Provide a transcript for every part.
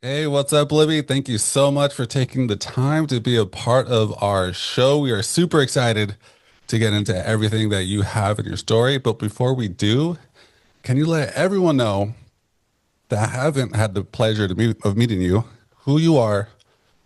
Hey, what's up, Libby? Thank you so much for taking the time to be a part of our show. We are super excited to get into everything that you have in your story. But before we do, can you let everyone know that haven't had the pleasure of meeting you, who you are,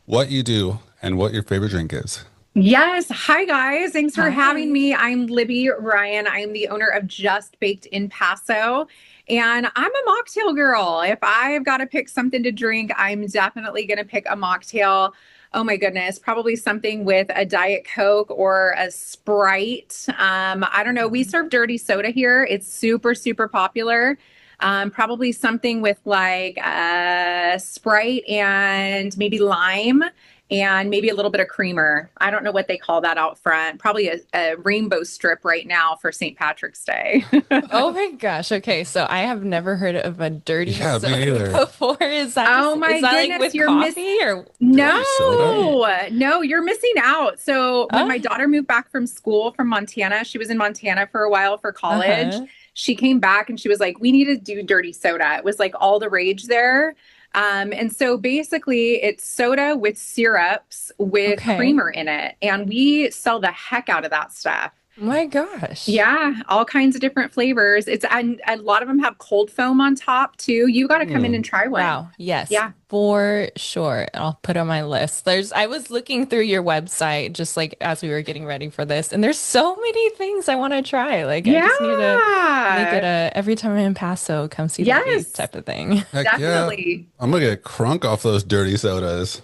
what you do, and what your favorite drink is? Yes. Hi, guys. Thanks for having Hi. me. I'm Libby Ryan. I'm the owner of Just Baked in Paso, and I'm a mocktail girl. If I've got to pick something to drink, I'm definitely going to pick a mocktail. Oh my goodness, probably something with a Diet Coke or a Sprite. I don't know. We Mhm. serve dirty soda here. It's super, super popular. Probably something with like a Sprite and maybe lime and maybe a little bit of creamer. I don't know what they call that out front. Probably a rainbow strip right now for St. Patrick's Day. Oh my gosh. Okay, so I have never heard of a dirty Yeah, me soda either. before. Oh Is my that like goodness, with you're miss coffee or no, Dirty soda? what? no, you're missing out. So when my Uh, daughter moved back from school from Montana, she was in Montana for a while for college. uh-huh. She came back and she was like, we need to do dirty soda. It was like all the rage there. And so basically it's soda with syrups with Okay. creamer in it. And we sell the heck out of that stuff. My gosh. Yeah, all kinds of different flavors. It's and a lot of them have cold foam on top too. You got to come in Hmm. and try one. Wow. Yes, Yeah. for sure. I'll put on my list. I was looking through your website just like as we were getting ready for this, and there's so many things I want to try. Like I just need to make it Yeah. a every time I'm in Paso, come see Libby Yes, type of thing. Heck yeah. definitely. I'm gonna get crunk off those dirty sodas.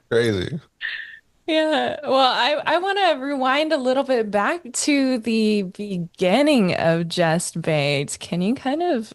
Crazy. Yeah, well, I want to rewind a little bit back to the beginning of Just Baked. Can you kind of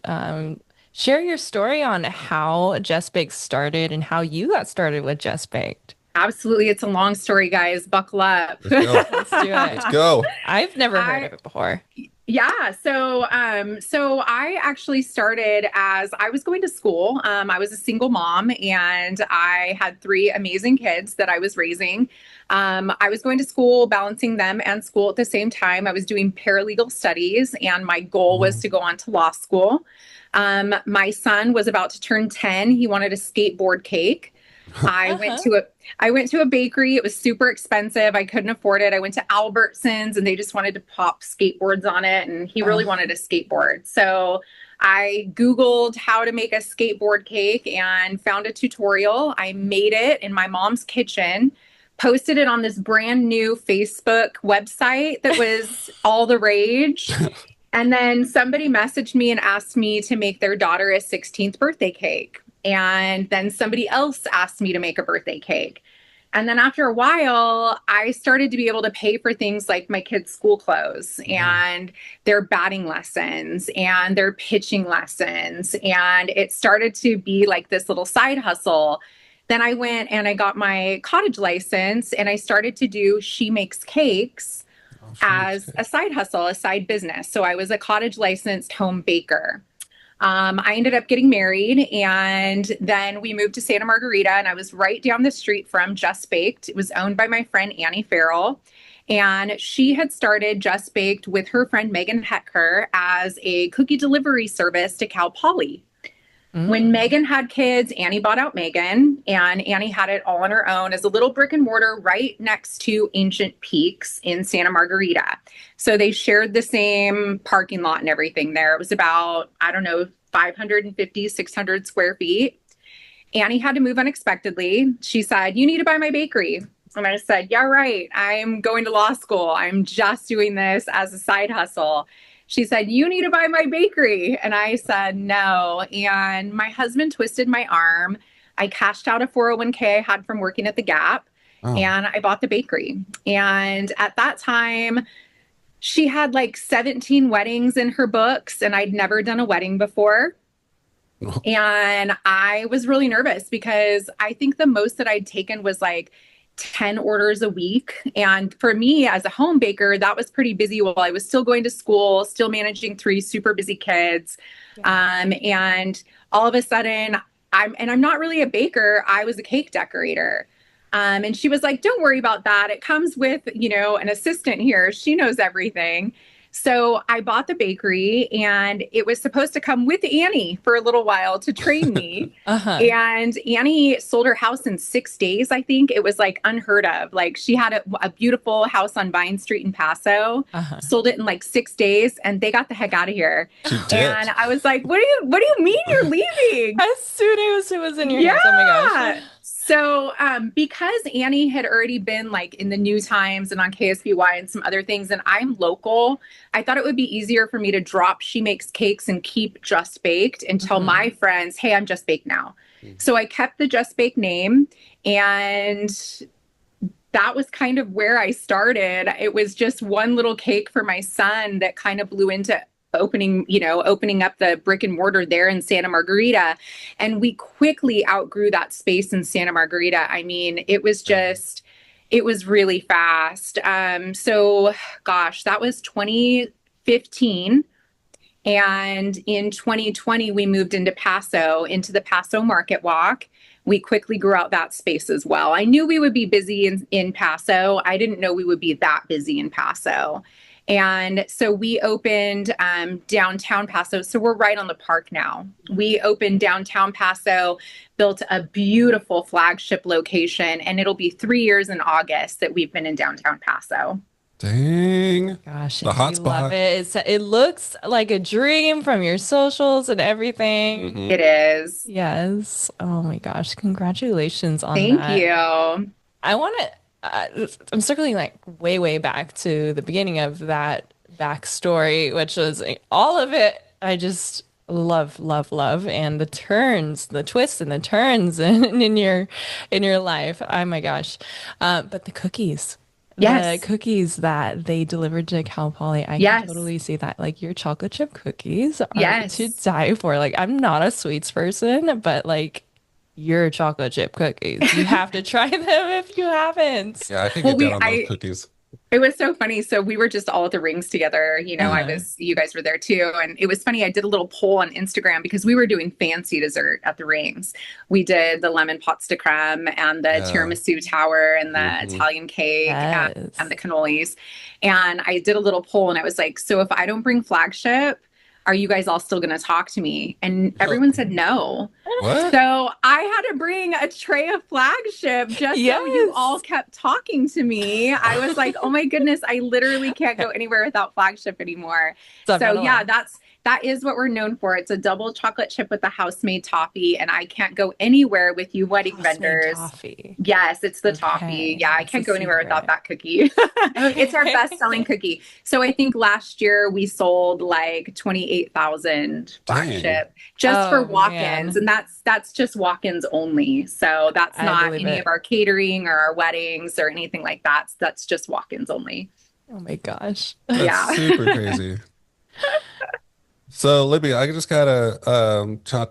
share your story on how Just Baked started and how you got started with Just Baked? Absolutely. It's a long story, guys. Buckle up. Let's go. Let's do Let's it. go. I've never heard I of it before. Yeah, so I actually started as I was going to school. I was a single mom and I had three amazing kids that I was raising. I was going to school, balancing them and school at the same time. I was doing paralegal studies, and my goal was Mhm. to go on to law school. My son was about to turn 10. He wanted a skateboard cake. I went Uh-huh. to a I went to a bakery. It was super expensive. I couldn't afford it. I went to Albertsons and they just wanted to pop skateboards on it, and he really Oh, wanted a skateboard. So I Googled how to make a skateboard cake and found a tutorial. I made it in my mom's kitchen, posted it on this brand new Facebook website that was all the rage. And then somebody messaged me and asked me to make their daughter a 16th birthday cake. And then somebody else asked me to make a birthday cake. And then after a while, I started to be able to pay for things like my kids' school clothes Mhm. and their batting lessons and their pitching lessons. And it started to be like this little side hustle. Then I went and I got my cottage license and I started to do She Makes Cakes Oh, she makes as a cake. side hustle, a side business. So I was a cottage licensed home baker. I ended up getting married and then we moved to Santa Margarita, and I was right down the street from Just Baked. It was owned by my friend Annie Farrell. And she had started Just Baked with her friend Megan Hecker as a cookie delivery service to Cal Poly. When mm. Megan had kids, Annie bought out Megan, and Annie had it all on her own as a little brick and mortar right next to Ancient Peaks in Santa Margarita. So they shared the same parking lot and everything there. It was about, I don't know, 550, 600 square feet. Annie had to move unexpectedly. She said, "You need to buy my bakery." And I said, "Yeah, right. I'm going to law school. I'm just doing this as a side hustle." She said, "You need to buy my bakery." And I said, "No." And my husband twisted my arm. I cashed out a 401k I had from working at the Gap, Oh. and I bought the bakery. And at that time, she had like 17 weddings in her books, and I'd never done a wedding before. And I was really nervous because I think the most that I'd taken was like 10 orders a week. And for me as a home baker, that was pretty busy while I was still going to school, still managing three super busy kids. Yeah. And all of a sudden, I'm not really a baker, I was a cake decorator. And she was like, "Don't worry about that. It comes with, an assistant here. She knows everything." So I bought the bakery and it was supposed to come with Annie for a little while to train me. Uh-huh. And Annie sold her house in 6 days, I think. It was like unheard of. Like she had a beautiful house on Vine Street in Paso, Uh-huh. sold it in like 6 days, and they got the heck out of here. She And dipped. I was like, what do you mean you're leaving? As soon as it was in your hands. Oh my Yeah. gosh. So, because Annie had already been like in the New Times and on KSBY and some other things, and I'm local, I thought it would be easier for me to drop She Makes Cakes and keep Just Baked and tell Mhm. my friends, hey, I'm Just Baked now. So I kept the Just Baked name, and that was kind of where I started. It was just one little cake for my son that kind of blew into opening up the brick and mortar there in Santa Margarita. And we quickly outgrew that space in Santa Margarita. I mean, it was really fast. So gosh, that was 2015. And in 2020, we moved into Paso, into the Paso Market Walk. We quickly grew out that space as well. I knew we would be busy in Paso. I didn't know we would be that busy in Paso. And so we opened downtown Paso. So we're right on the park now. We opened downtown Paso, built a beautiful flagship location, and it'll be 3 years in August that we've been in downtown Paso. Dang. Gosh, The hot we love spot. it. It looks like a dream from your socials and everything. Hmm. It is. Yes. Oh my gosh. Congratulations on Thank that. you. I want to, I'm circling like way, way back to the beginning of that backstory, which was all of it. I just love, love, love. And the turns, the twists and the turns in your life. Oh my gosh. But the cookies. The Yes. cookies that they delivered to Cal Poly, I can Yes. totally see that. Like your chocolate chip cookies are to Yes. die for. Like I'm not a sweets person, but like your chocolate chip cookies, you have to try them if you haven't. Yeah, I can Well, get down on those cookies. it was so funny. So we were just all at the rings together. Uh-huh. You guys were there too. And it was funny. I did a little poll on Instagram because we were doing fancy dessert at the rings. We did the lemon pots de creme and the Yeah. tiramisu tower and the Hmm. Italian cake and Yes. the cannolis. And I did a little poll and I was like, so if I don't bring flagship, are you guys all still going to talk to me? And everyone said no. What? So I had to bring a tray of flagship just so you all Yes. kept talking to me. I was like, oh my goodness, I literally can't go anywhere without flagship anymore. Stop So right yeah, along. that is what we're known for. It's a double chocolate chip with the house-made toffee, and I can't go anywhere with you wedding House-made vendors. toffee. Yes, it's the toffee. Okay, Yeah, I that's a can't go anywhere without secret. that cookie. It's our Okay. best-selling cookie. So I think last year we sold like 28,000 Dang. flagship just for Oh walk-ins, man, and that's just walk-ins only. So that's I not believe any of it. our catering or our weddings or anything like that. That's just walk-ins only. Oh my gosh. That's Yeah. super crazy. So, Libby, I just gotta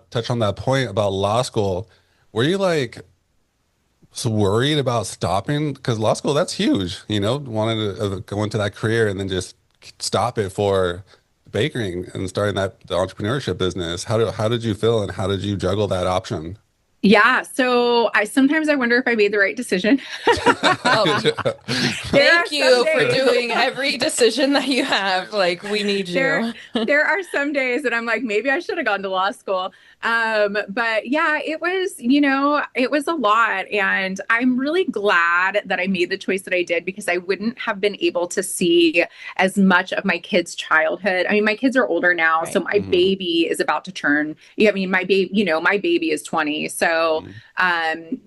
touch on that point about law school. Were you like so worried about stopping? Because law school, that's huge, wanting to go into that career and then just stop it for baking and starting the entrepreneurship business. How did you feel and how did you juggle that option? Yeah, so I sometimes I wonder if I made the right decision. Oh, There are thank some you for days. doing every decision that you have. Like we need there you. there are some days that I'm like, maybe I should have gone to law school. But yeah, it was a lot. And I'm really glad that I made the choice that I did because I wouldn't have been able to see as much of my kids' childhood. I mean, my kids are older now, so Right. my Mhm. baby is about to turn. Yeah, I mean, my baby is 20. So Mhm. um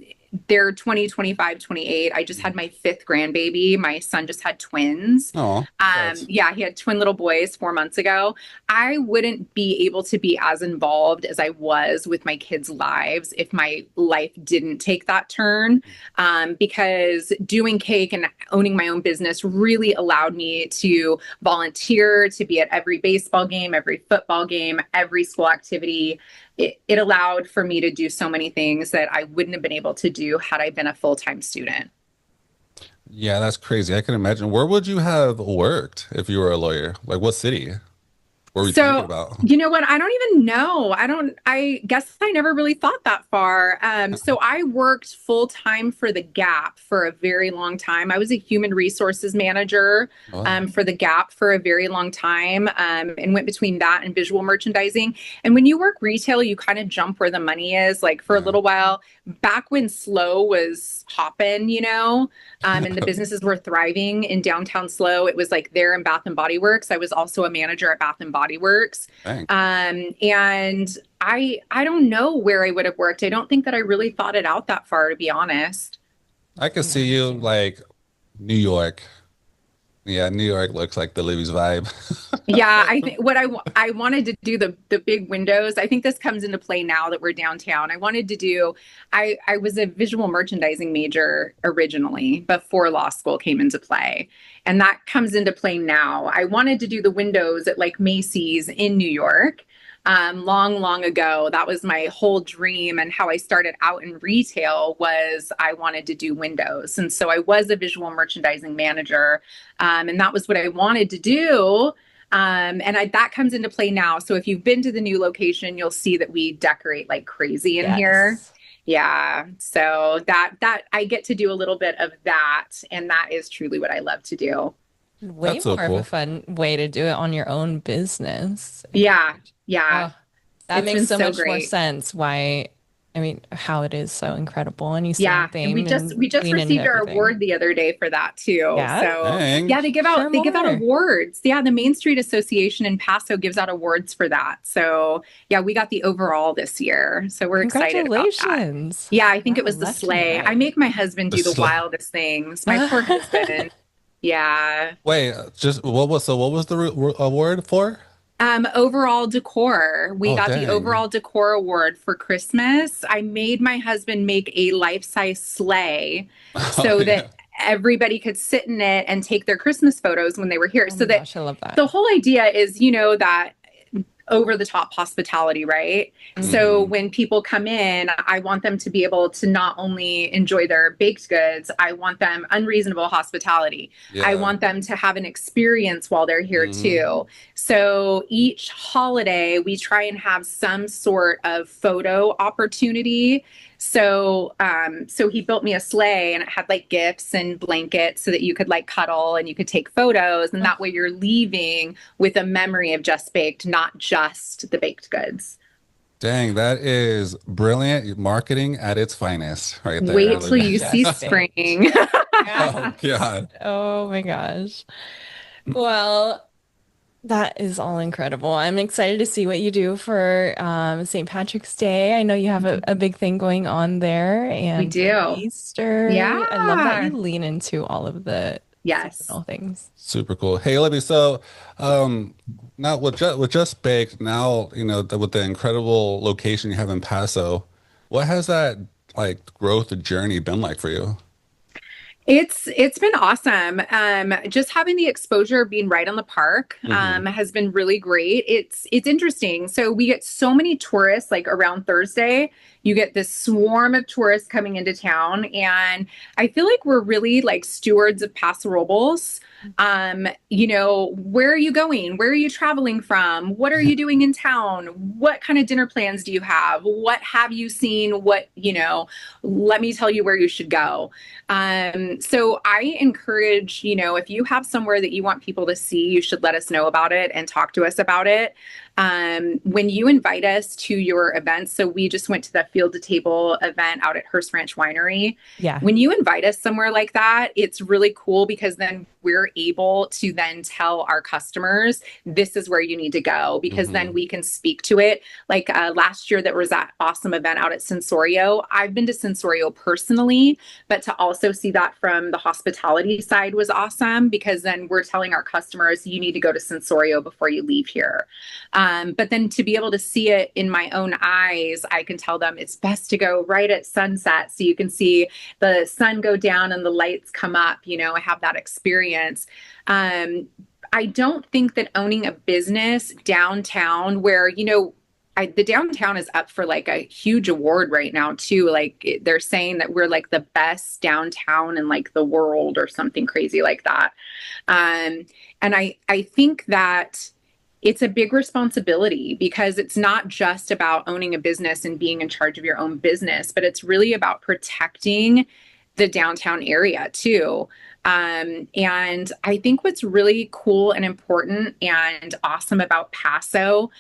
they're 20, 25, 28. I just had my fifth grandbaby. My son just had twins. Oh, congrats. Yeah, he had twin little boys 4 months ago. I wouldn't be able to be as involved as I was with my kids' lives if my life didn't take that turn. Because doing cake and owning my own business really allowed me to volunteer, to be at every baseball game, every football game, every school activity. It allowed for me to do so many things that I wouldn't have been able to do had I been a full-time student. Yeah, that's crazy. I can imagine. Where would you have worked if you were a lawyer? Like what city? What were you thinking So, about? you know what? I don't even know. I guess I never really thought that far. So I worked full time for the Gap for a very long time. I was a human resources manager Wow. for the Gap for a very long time, and went between that and visual merchandising. And when you work retail, you kind of jump where the money is. Like for a Yeah. little while, back when Slow was hopping, and the businesses were thriving in downtown Slow. It was like there in Bath and Body Works. I was also a manager at Bath and Body Works. Dang. And I don't know where I would have worked. I don't think that I really thought it out that far, to be honest. I could see you Amazing. like New York. Yeah, New York looks like the Libby's vibe. Yeah, I think I wanted to do the big windows. I think this comes into play now that we're downtown. I wanted to do I was a visual merchandising major originally before law school came into play. And that comes into play now. I wanted to do the windows at like Macy's in New York. Long, long ago, that was my whole dream. And how I started out in retail was I wanted to do windows. And so I was a visual merchandising manager, and that was what I wanted to do. That comes into play now. So if you've been to the new location, you'll see that we decorate like crazy in here. Yes. Yeah. So that I get to do a little bit of that, and that is truly what I love to do. Way That's so more of a cool. fun way to do it on your own business. Yeah. Yeah. Oh, that It's makes been so so much more great. sense why, I mean, how it is so incredible. And you same Yeah, and we theme just and we just lean into received our everything. award the other day for that too. Yeah? So Dang. yeah, Share they give out more. awards. Yeah, the Main Street Association in Paso gives out awards for that. So yeah, we got the overall this year. So we're excited about that. Congratulations. Yeah, I think it Wow, was the left and sleigh. I right. make my husband The do the sl wildest things. My poor husband. Yeah. Wait, just what was the award for? Overall decor. We Oh, got the dang. overall decor award for Christmas. I made my husband make a life-size sleigh Oh so that yeah. everybody could sit in it and take their Christmas photos when they were here. Oh So my that gosh, I love that. the whole idea is, that over the top hospitality, right? So Hmm. Hmm. when people come in, I want them to be able to not only enjoy their baked goods, I want them unreasonable hospitality. I Yeah. want them to have an experience while they're here Hmm. too. So each holiday, we try and have some sort of photo opportunity. So he built me a sleigh, and it had like gifts and blankets so that you could like cuddle and you could take photos. And that way you're leaving with a memory of Just Baked, not just the baked goods. Dang, that is brilliant marketing at its finest right there, Wait till Love Libby. you see Just Baked. spring. Oh God. Oh my gosh. Well, that is all incredible. I'm excited to see what you do for St. Patrick's Day. I know you have a big thing going on there We and for do. Easter. I love that you Yeah. lean into all of the Yes. seasonal things. Super cool. Hey, Libby. So, um, now with Just Baked, now with the incredible location you have in Paso, what has that like growth journey been like for you? It's been awesome. Just having the exposure of being right on the park Hmm. has been really great. It's interesting. So we get so many tourists like around Thursday. You get this swarm of tourists coming into town, and I feel like we're really like stewards of Paso Robles. Where are you going? Where are you traveling from? What are you doing in town? What kind of dinner plans do you have? What have you seen? Let me tell you where you should go. So I encourage, if you have somewhere that you want people to see, you should let us know about it and talk to us about it. When you invite us to your events, so we just went to the Field to Table event out at Hearst Ranch Winery. Yeah. When you invite us somewhere like that, it's really cool because then we're able to then tell our customers this is where you need to go, because then Hmm. we can speak to it. Like last year, there was that awesome event out at Sensorio. I've been to Sensorio personally, but to also see that from the hospitality side was awesome, because then we're telling our customers, you need to go to Sensorio before you leave here. But then to be able to see it in my own eyes, I can tell them it's best to go right at sunset so you can see the sun go down and the lights come up. I have that experience. I don't think that owning a business downtown where, the downtown is up for like a huge award right now too. Like they're saying that we're like the best downtown in like the world or something crazy like that. And I think that it's a big responsibility because it's not just about owning a business and being in charge of your own business, but it's really about protecting the downtown area too. And I think what's really cool and important and awesome about Paso,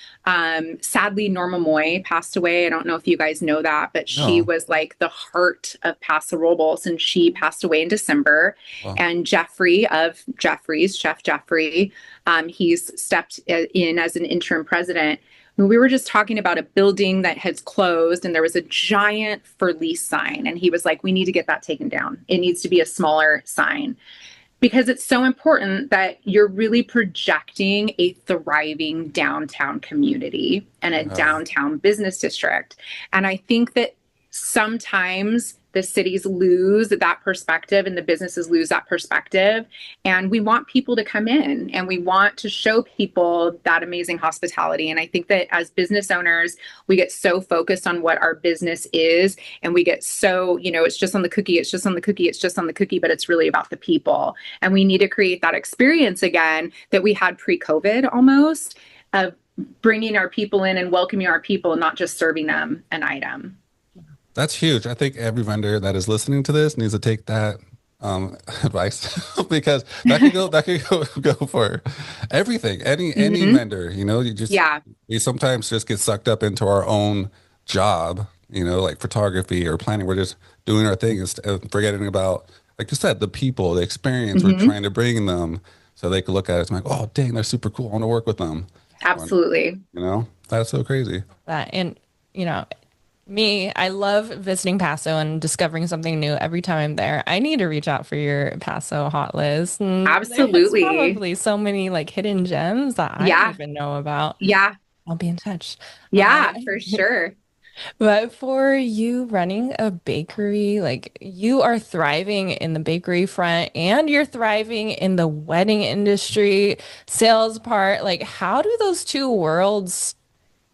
sadly, Norma Moy passed away. I don't know if you guys know that, but she No. was like the heart of Paso Robles, and she passed away in December. Well, And Jeffrey of Jeffrey's, Chef Jeffrey, he's stepped in as an interim president. We were just talking about a building that has closed and there was a giant for lease sign. And he was like, we need to get that taken down. It needs to be a smaller sign because it's so important that you're really projecting a thriving downtown community and a yeah. downtown business district. And I think that sometimes the cities lose that perspective and the businesses lose that perspective. And we want people to come in and we want to show people that amazing hospitality. And I think that as business owners, we get so focused on what our business is. And we get so, it's just on the cookie, it's just on the cookie, it's just on the cookie, but it's really about the people. And we need to create that experience again that we had pre-COVID almost of bringing our people in and welcoming our people, not just serving them an item. That's huge. I think every vendor that is listening to this needs to take that advice because that could go for everything. Any Mm-hmm. vendor, you just Yeah. we sometimes just get sucked up into our own job, like photography or planning. We're just doing our thing instead of forgetting about, like you said, the people, the experience we're Mm-hmm. trying to bring them so they can look at it and like, oh, dang, they're super cool. I want to work with them. Or, Absolutely. that's so crazy. That and you know, Me, I love visiting Paso and discovering something new every time I'm there. I need to reach out for your Paso hot list. And there's Absolutely. probably so many like hidden gems that I don't Yeah. even know about. Yeah. I'll be in touch. Yeah, for sure. But for you running a bakery, like you are thriving in the bakery front and you're thriving in the wedding industry, sales part. Like, how do those two worlds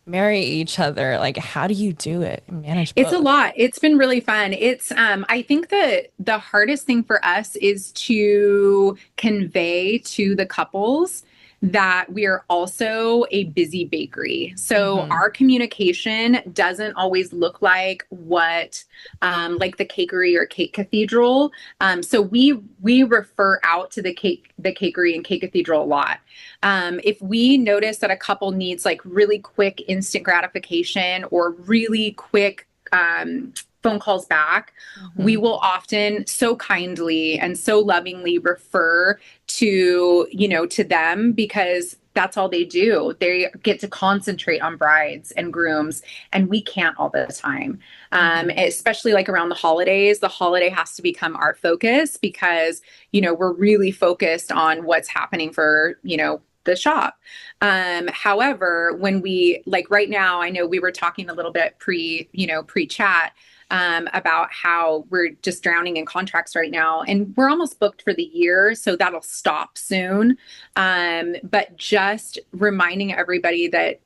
marry each other? Like, how do you do it? Manage It's a both? lot. It's been really fun. I think that the hardest thing for us is to convey to the couples that we are also a busy bakery. So Hmm. our communication doesn't always look like what like the cakery or cake cathedral. So we refer out to the cakery and cake cathedral a lot. If we notice that a couple needs like really quick instant gratification or really quick phone calls back, we Hmm. will often so kindly and so lovingly refer to them because that's all they do. They get to concentrate on brides and grooms, and we can't all the time. Hmm. Especially like around the holidays, the holiday has to become our focus because, we're really focused on what's happening for, the shop. However, when we like right now, I know we were talking a little bit pre chat about how we're just drowning in contracts right now, and we're almost booked for the year, so that'll stop soon. But just reminding everybody that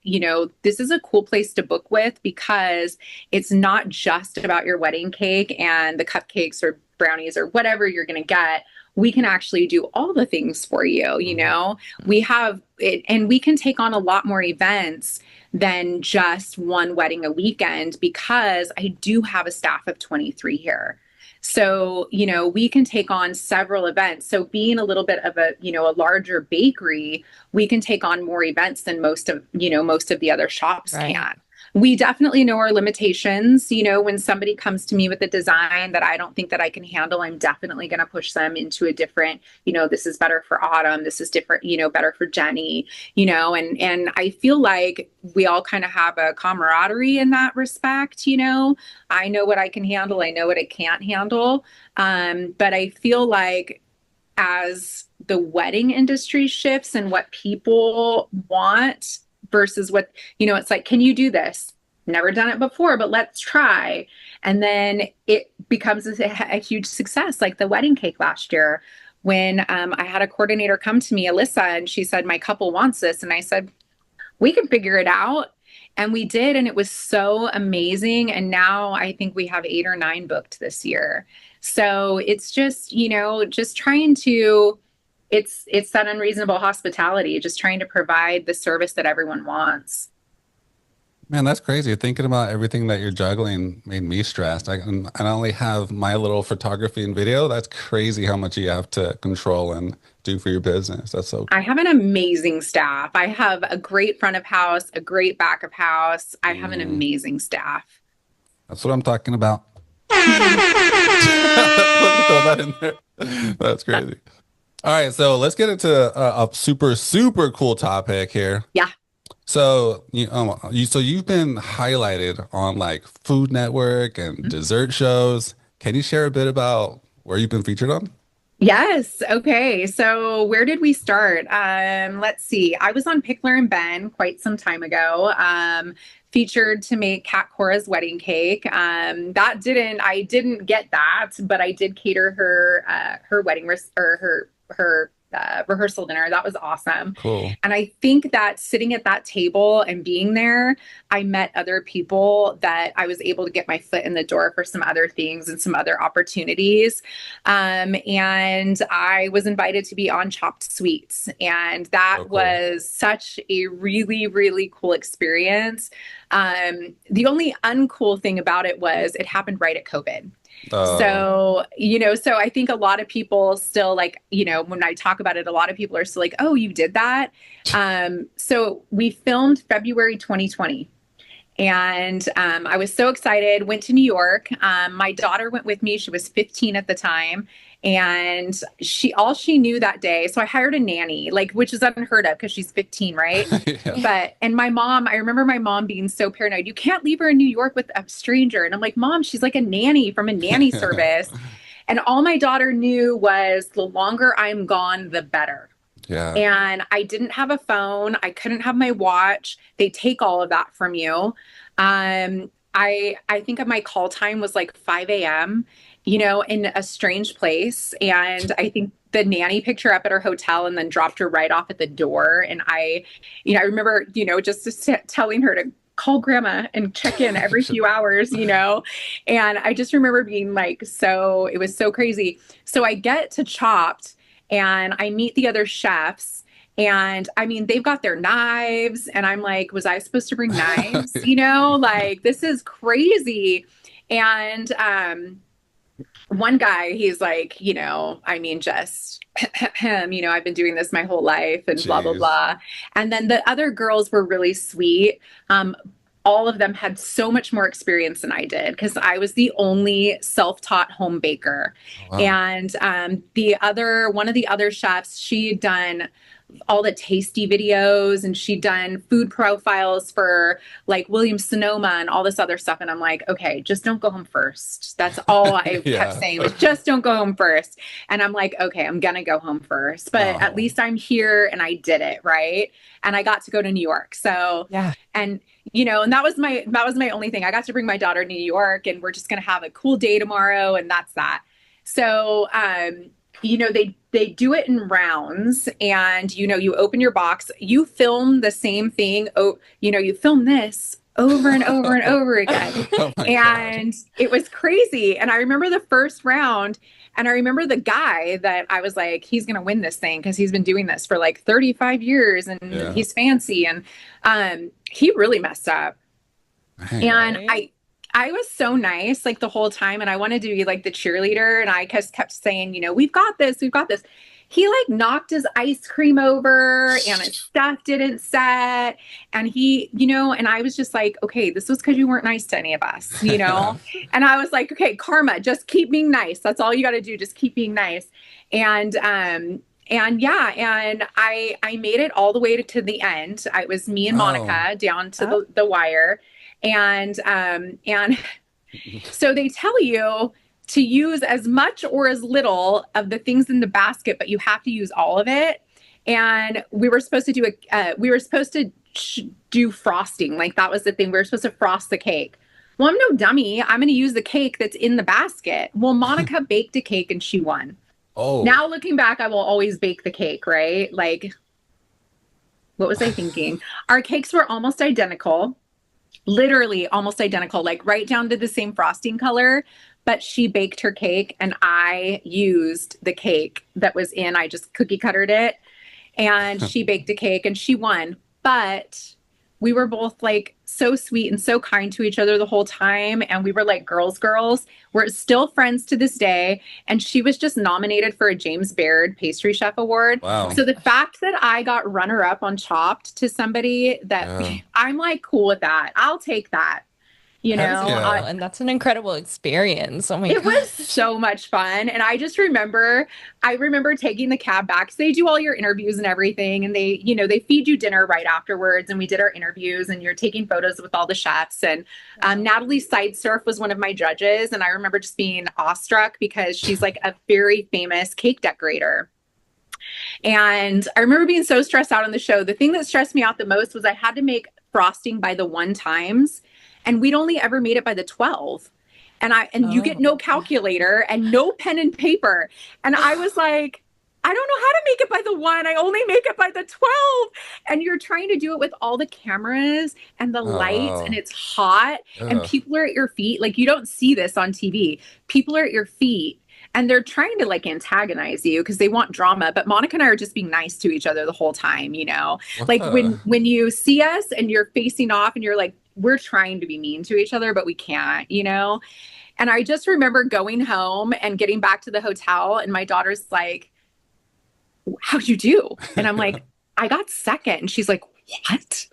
this is a cool place to book with because it's not just about your wedding cake and the cupcakes or brownies or whatever you're going to get. We can actually do all the things for you. Mhm. We have it, and we can take on a lot more events than just one wedding a weekend because I do have a staff of 23 here. So, we can take on several events. So being a little bit of a larger bakery, we can take on more events than most of the other shops Right. can. We definitely know our limitations. When somebody comes to me with a design that I don't think that I can handle, I'm definitely going to push them into a different, this is better for Autumn. This is different, better for Jenny, and I feel like we all kind of have a camaraderie in that respect. I know what I can handle. I know what I can't handle. But I feel like as the wedding industry shifts and what people want versus what, it's like, can you do this? Never done it before, but let's try. And then it becomes a huge success, like the wedding cake last year when I had a coordinator come to me, Alyssa, and she said, my couple wants this. And I said, we can figure it out. And we did. And it was so amazing. And now I think we have 8 or 9 booked this year. So it's just, just trying to It's that unreasonable hospitality, just trying to provide the service that everyone wants. Man, that's crazy. Thinking about everything that you're juggling made me stressed. I only have my little photography and video. That's crazy how much you have to control and do for your business. That's so I have an amazing staff. I have a great front of house, a great back of house. I have an mm, amazing staff. that's what I'm talking about. Throw that in there. That's crazy. All right, so let's get into a super cool topic here. Yeah. So you've been highlighted on like Food Network and dessert shows. Can you share a bit about where you've been featured on? Yes. Okay. So where did we start? Let's see. I was on Pickler and Ben quite some time ago. Featured to make Kat Cora's wedding cake. I didn't get that, but I did cater her wedding or her rehearsal dinner. That was awesome. Cool. And I think that sitting at that table and being there, I met other people that I was able to get my foot in the door for some other things and some other opportunities. And I was invited to be on Chopped Sweets. And that So cool. was such a really cool experience. The only uncool thing about it was it happened right at COVID. Uh, So I think a lot of people still like, when I talk about it, a lot of people are still like, oh, you did that. So we filmed February 2020. And I was so excited, went to New York. My daughter went with me. She was 15 at the time. And all she knew that day. So I hired a nanny, like, which is unheard of because she's 15, right? yeah. And my mom, I remember my mom being so paranoid. You can't leave her in New York with a stranger. And I'm like, Mom, she's like a nanny from a nanny service. And all my daughter knew was the longer I'm gone, the better. Yeah. And I didn't have a phone. I couldn't have my watch. They take all of that from you. I think of my call time was like 5 a.m., in a strange place. And I think the nanny picked her up at her hotel and then dropped her right off at the door. And I remember, just telling her to call grandma and check in every few hours. And I just remember being like, it was so crazy. So I get to Chopped and I meet the other chefs. And I mean, they've got their knives. And I'm like, was I supposed to bring knives? Like this is crazy. And one guy, he's like, I mean, just him, I've been doing this my whole life and blah, blah, Jeez. blah. And then the other girls were really sweet. All of them had so much more experience than I did because I was the only self-taught home baker. Oh, wow. And one of the other chefs, she had done all the tasty videos and she'd done food profiles for like William Sonoma and all this other stuff. And I'm like, okay, just don't go home first. That's all I kept Yeah. saying was just don't go home first. And I'm like, okay, I'm going to go home first, but at Oh, least I'm here and I did it. Right. And I got to go to New York. So, Yeah. and and that was my only thing. I got to bring my daughter to New York and we're just going to have a cool day tomorrow. And that's that. So, they do it in rounds and, you open your box, you film the same thing. Oh, you film this over and over and over again. oh my God. And it was crazy. And I remember the first round and I remember the guy that I was like, he's going to win this thing because he's been doing this for like 35 years and Yeah. he's fancy. And he really messed up. Dang. And Right? I was so nice like the whole time and I wanted to be like the cheerleader and I just kept saying, we've got this, we've got this. He like knocked his ice cream over and his stuff didn't set and and I was just like, okay, this was because you weren't nice to any of us. And I was like, okay, karma, just keep being nice. That's all you got to do. Just keep being nice. And yeah, and I made it all the way to the end. It was me and Oh. Monica down to Oh, the wire. And so they tell you to use as much or as little of the things in the basket, but you have to use all of it. And we were supposed to do frosting. Like that was the thing. We were supposed to frost the cake. Well, I'm no dummy. I'm going to use the cake that's in the basket. Well, Monica baked a cake and she won. Oh. Now looking back, I will always bake the cake, right? Like, what was I thinking? Our cakes were almost identical, literally almost identical, like right down to the same frosting color. but she baked her cake and I used the cake that was in, I just cookie cuttered it, and she baked a cake and she won. But we were both like so sweet and so kind to each other the whole time. And we were like girls. We're still friends to this day. And she was just nominated for a James Baird Pastry Chef Award. Wow. So the fact that I got runner up on Chopped to somebody that Yeah. I'm like cool with that. I'll take that. You Heck know, yeah. And that's an incredible experience. Oh my it was gosh. so much fun. And I remember taking the cab back. So they do all your interviews and everything. And they feed you dinner right afterwards. And we did our interviews and you're taking photos with all the chefs. And Natalie Sidesurf was one of my judges. And I remember just being awestruck because she's like a very famous cake decorator. And I remember being so stressed out on the show. The thing that stressed me out the most was I had to make frosting by the 1 times, and we'd only ever made it by the 12. And you get no calculator and no pen and paper. And I was like, I don't know how to make it by the 1. I only make it by the 12. And you're trying to do it with all the cameras and the Oh, lights, and wow. it's hot, and Yeah. people are at your feet. Like, you don't see this on TV. People are at your feet and they're trying to like antagonize you because they want drama. But Monica and I are just being nice to each other the whole time, you know? What Like the? when you see us and you're facing off and you're like, we're trying to be mean to each other, but we can't, you know? And I just remember going home and getting back to the hotel, and my daughter's like, how'd you do? And I'm like, I got second. And she's like, what?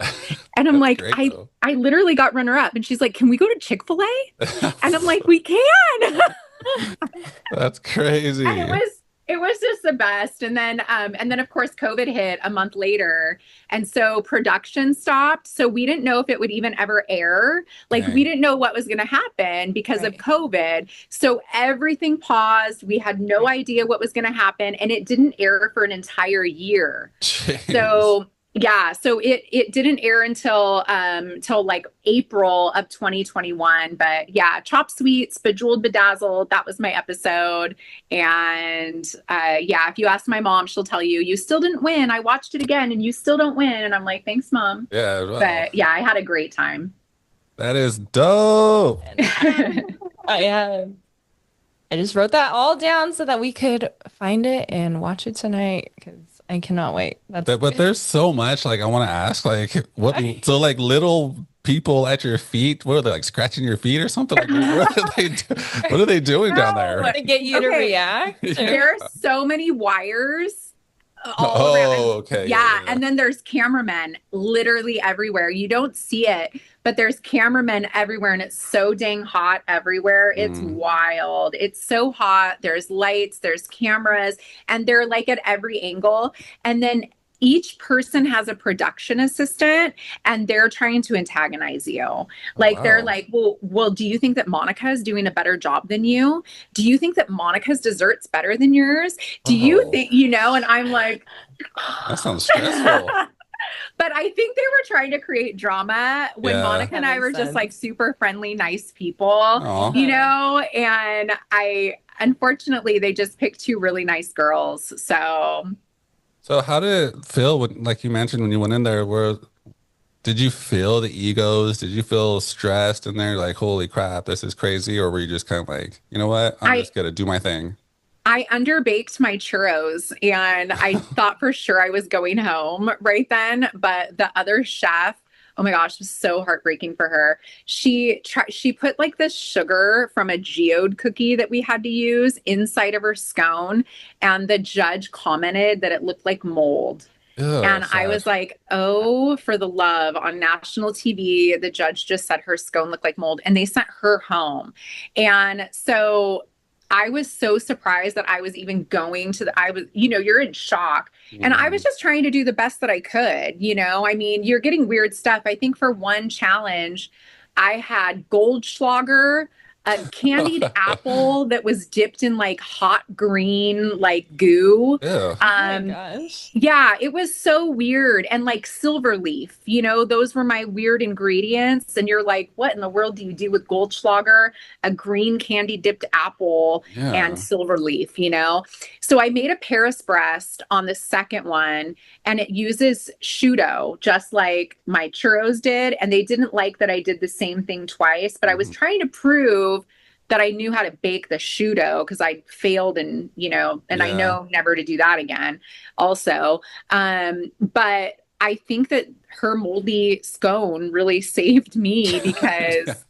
And I'm That's like, great I though. I literally got runner up. And she's like, can we go to Chick-fil-A? And I'm like, we can. That's And crazy. it was just the best. And then of course COVID hit a month later. And so production stopped. So we didn't know if it would even ever air. Like, we Dang. didn't know what was going to happen because of Right. COVID. So everything paused. We had no idea what was going to happen, and it didn't air for an entire year. Jeez. So yeah, so it didn't air until till like April of 2021. But yeah, Chop Sweets, Bejeweled Bedazzled, that was my episode. And yeah, if you ask my mom, she'll tell you, you still didn't win. I watched it again and you still don't win. And I'm like, thanks, mom. Yeah, wow. But yeah, I had a great time. That is dope. And I just wrote that all down so that we could find it and watch it tonight because I cannot wait. That's But there's so much like I want to ask, like what so like little people at your feet, what are they like scratching your feet or something? Like what are they what are they doing down No. there? to get you to Okay. react. Yeah. There are so many wires all around. Oh, okay. Yeah, Yeah. and then there's cameramen literally everywhere. You don't see it, but there's cameramen everywhere, and it's so dang hot everywhere. It's Mm. wild. It's so hot. There's lights, there's cameras, and they're like at every angle. And then each person has a production assistant, and they're trying to antagonize you. Oh, Like, they're wow. like, well, do you think that Monica is doing a better job than you? Do you think that Monica's dessert's better than yours? Do you Oh, think, you know? And I'm like, that sounds stressful. but I think they were trying to create drama when Yeah. Monica and That I were makes just like sense. super friendly, nice people, Aw. you know? And unfortunately, they just picked 2 really nice girls. So So how did it feel when, like you mentioned, when you went in there, where did you feel the egos? Did you feel stressed in there? Like, holy crap, this is crazy? Or were you just kind of like, you know what? I'm I, just gonna do my thing. I underbaked my churros, and I thought for sure I was going home right then. But the other chef, oh my gosh, it was so heartbreaking for her. She put like this sugar from a geode cookie that we had to use inside of her scone, and the judge commented that it looked like mold. Ugh, And I sad. was like, oh, for the love, on national TV, the judge just said her scone looked like mold, and they sent her home. And so I was so surprised that I was even going to I was, you're in shock. And I was Mhm. just trying to do the best that I could, I mean, you're getting weird stuff. I think for one challenge, I had Goldschlager, a candied apple that was dipped in like hot green, like goo. Ew. Oh my gosh. Yeah, it was so weird. And like silver leaf, those were my weird ingredients. And you're like, what in the world do you do with Goldschlager, a green candy dipped apple, and Yeah. silver leaf? So I made a Paris breast on the second one, and it uses shudo, just like my churros did. And they didn't like that I did the same thing twice, but I was Mhm. trying to prove that I knew how to bake the shoe dough because I failed and, and I Yeah. know never to do that again also. But I think that her moldy scone really saved me Yeah. because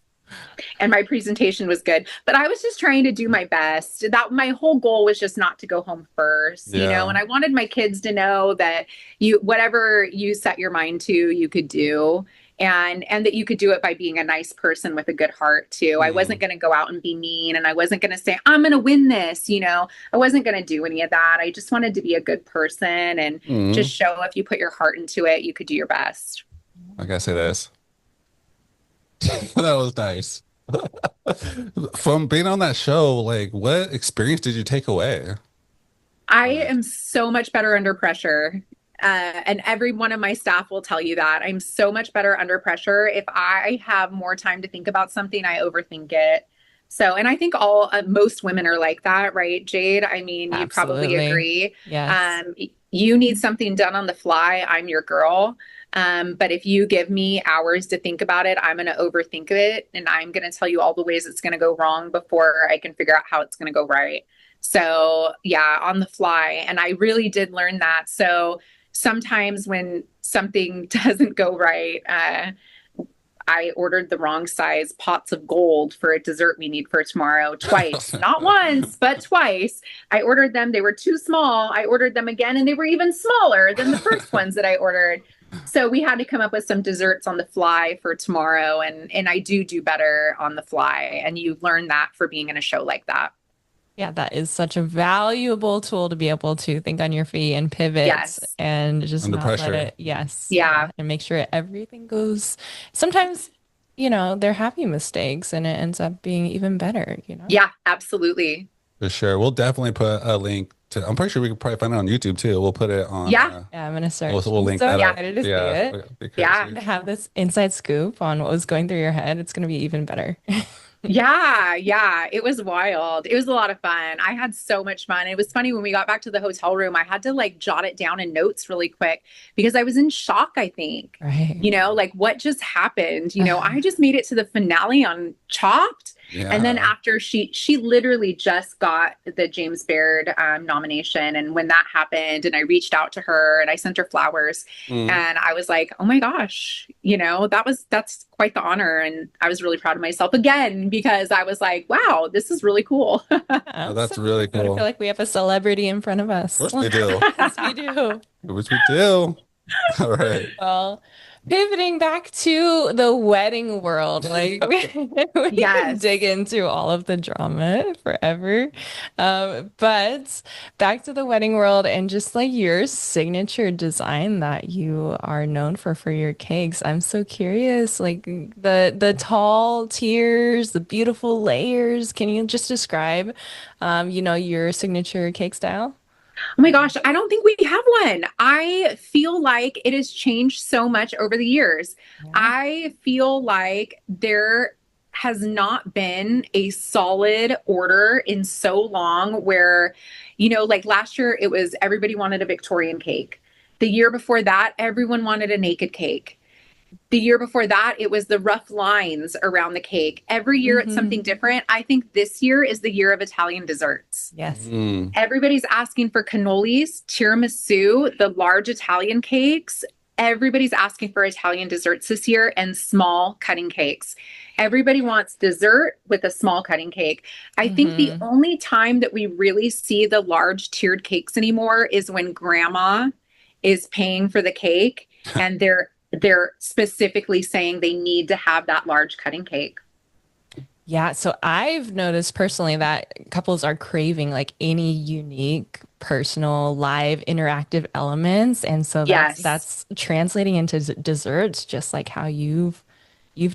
and my presentation was good. But I was just trying to do my best. That my whole goal was just not to go home first, Yeah. and I wanted my kids to know that you whatever you set your mind to, you could do. And that you could do it by being a nice person with a good heart too. I wasn't Mm. going to go out and be mean and I wasn't going to say I'm going to win this. I wasn't going to do any of that. I just wanted to be a good person and just Mm. show if you put your heart into it, you could do your best. I gotta say this. That was nice. From being on that show, like what experience did you take away? I Like, am so much better under pressure. And every one of my staff will tell you that I'm so much better under pressure. If I have more time to think about something, I overthink it. So, and I think most women are like that, right, Jade? I mean, you'd probably Absolutely. agree. Yes. You need something done on the fly. I'm your girl. But if you give me hours to think about it, I'm going to overthink it. And I'm going to tell you all the ways it's going to go wrong before I can figure out how it's going to go right. So, yeah, on the fly. And I really did learn that. So, sometimes when something doesn't go right, I ordered the wrong size pots of gold for a dessert we need for tomorrow twice, not once, but twice. I ordered them. They were too small. I ordered them again and they were even smaller than the first ones that I ordered. So we had to come up with some desserts on the fly for tomorrow. And I do better on the fly. And you learn that for being in a show like that. Yeah, that is such a valuable tool to be able to think on your feet and pivot Yes. and just under not let pressure. it, yes, yeah, Yeah. and make sure everything goes. Sometimes, they're happy mistakes and it ends up being even better. Yeah, absolutely. For sure. We'll definitely put a link to, I'm pretty sure we could probably find it on YouTube too. We'll put it on, Yeah. Yeah, I'm gonna we'll, search. we'll I'm link so that Yeah. up. excited to see Yeah. it. It'd be Yeah. crazy. To have this inside scoop on what was going through your head, it's gonna be even better. Yeah, yeah, it was wild. It was a lot of fun. I had so much fun. It was funny when we got back to the hotel room, I had to like jot it down in notes really quick because I was in shock, I think. Right. Like what just happened? I just made it to the finale on Chopped. And then Yeah. after she literally just got the James Baird nomination. And when that happened, and I reached out to her and I sent her flowers, Mm. and I was like, oh my gosh, that's quite the honor. And I was really proud of myself again because I was like, wow, this is really cool. Oh, I'm so that's really good. I feel cool. like we have a celebrity in front of Of us. course we do. Yes, we do. Which we do. All right. Well, pivoting back to the wedding world, like we could Yes. dig into all of the drama forever. But back to the wedding world and just like your signature design that you are known for your cakes. I'm so curious, like the tall tiers, the beautiful layers. Can you just describe, your signature cake style? Oh my gosh, I don't think we have one. I feel like it has changed so much over the years. Yeah. I feel like there has not been a solid order in so long where, like last year it was everybody wanted a Victorian cake. The year before that, everyone wanted a naked cake. The year before that, it was the rough lines around the cake. Every year it's Hmm. something different. I think this year is the year of Italian desserts. Yes. Mm. Everybody's asking for cannolis, tiramisu, the large Italian cakes. Everybody's asking for Italian desserts this year and small cutting cakes. Everybody wants dessert with a small cutting cake. I think the Hmm. only time that we really see the large tiered cakes anymore is when grandma is paying for the cake and they're specifically saying they need to have that large cutting cake. Yeah, so I've noticed personally that couples are craving like any unique, personal, live, interactive elements, and so that's Yes, that's translating into desserts, just like how you've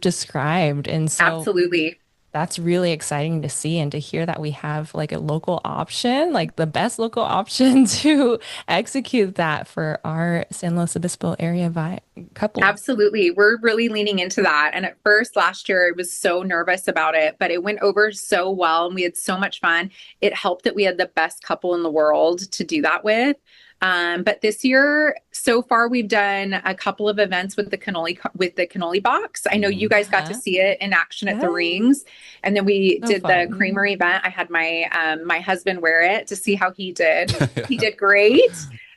described. And so absolutely. that's really exciting to see and to hear that we have like a local option, like the best local option to execute that for our San Luis Obispo area vi couples. Absolutely. We're really leaning into that. And at first last year, I was so nervous about it, but it went over so well and we had so much fun. It helped that we had the best couple in the world to do that with. But this year, so far, we've done a couple of events with the cannoli box. I know you guys got to Uh-huh. see it in action at the Yeah. rings, and then we So did the fun. creamer event. I had my husband wear it to see how he did. He Yeah. did great.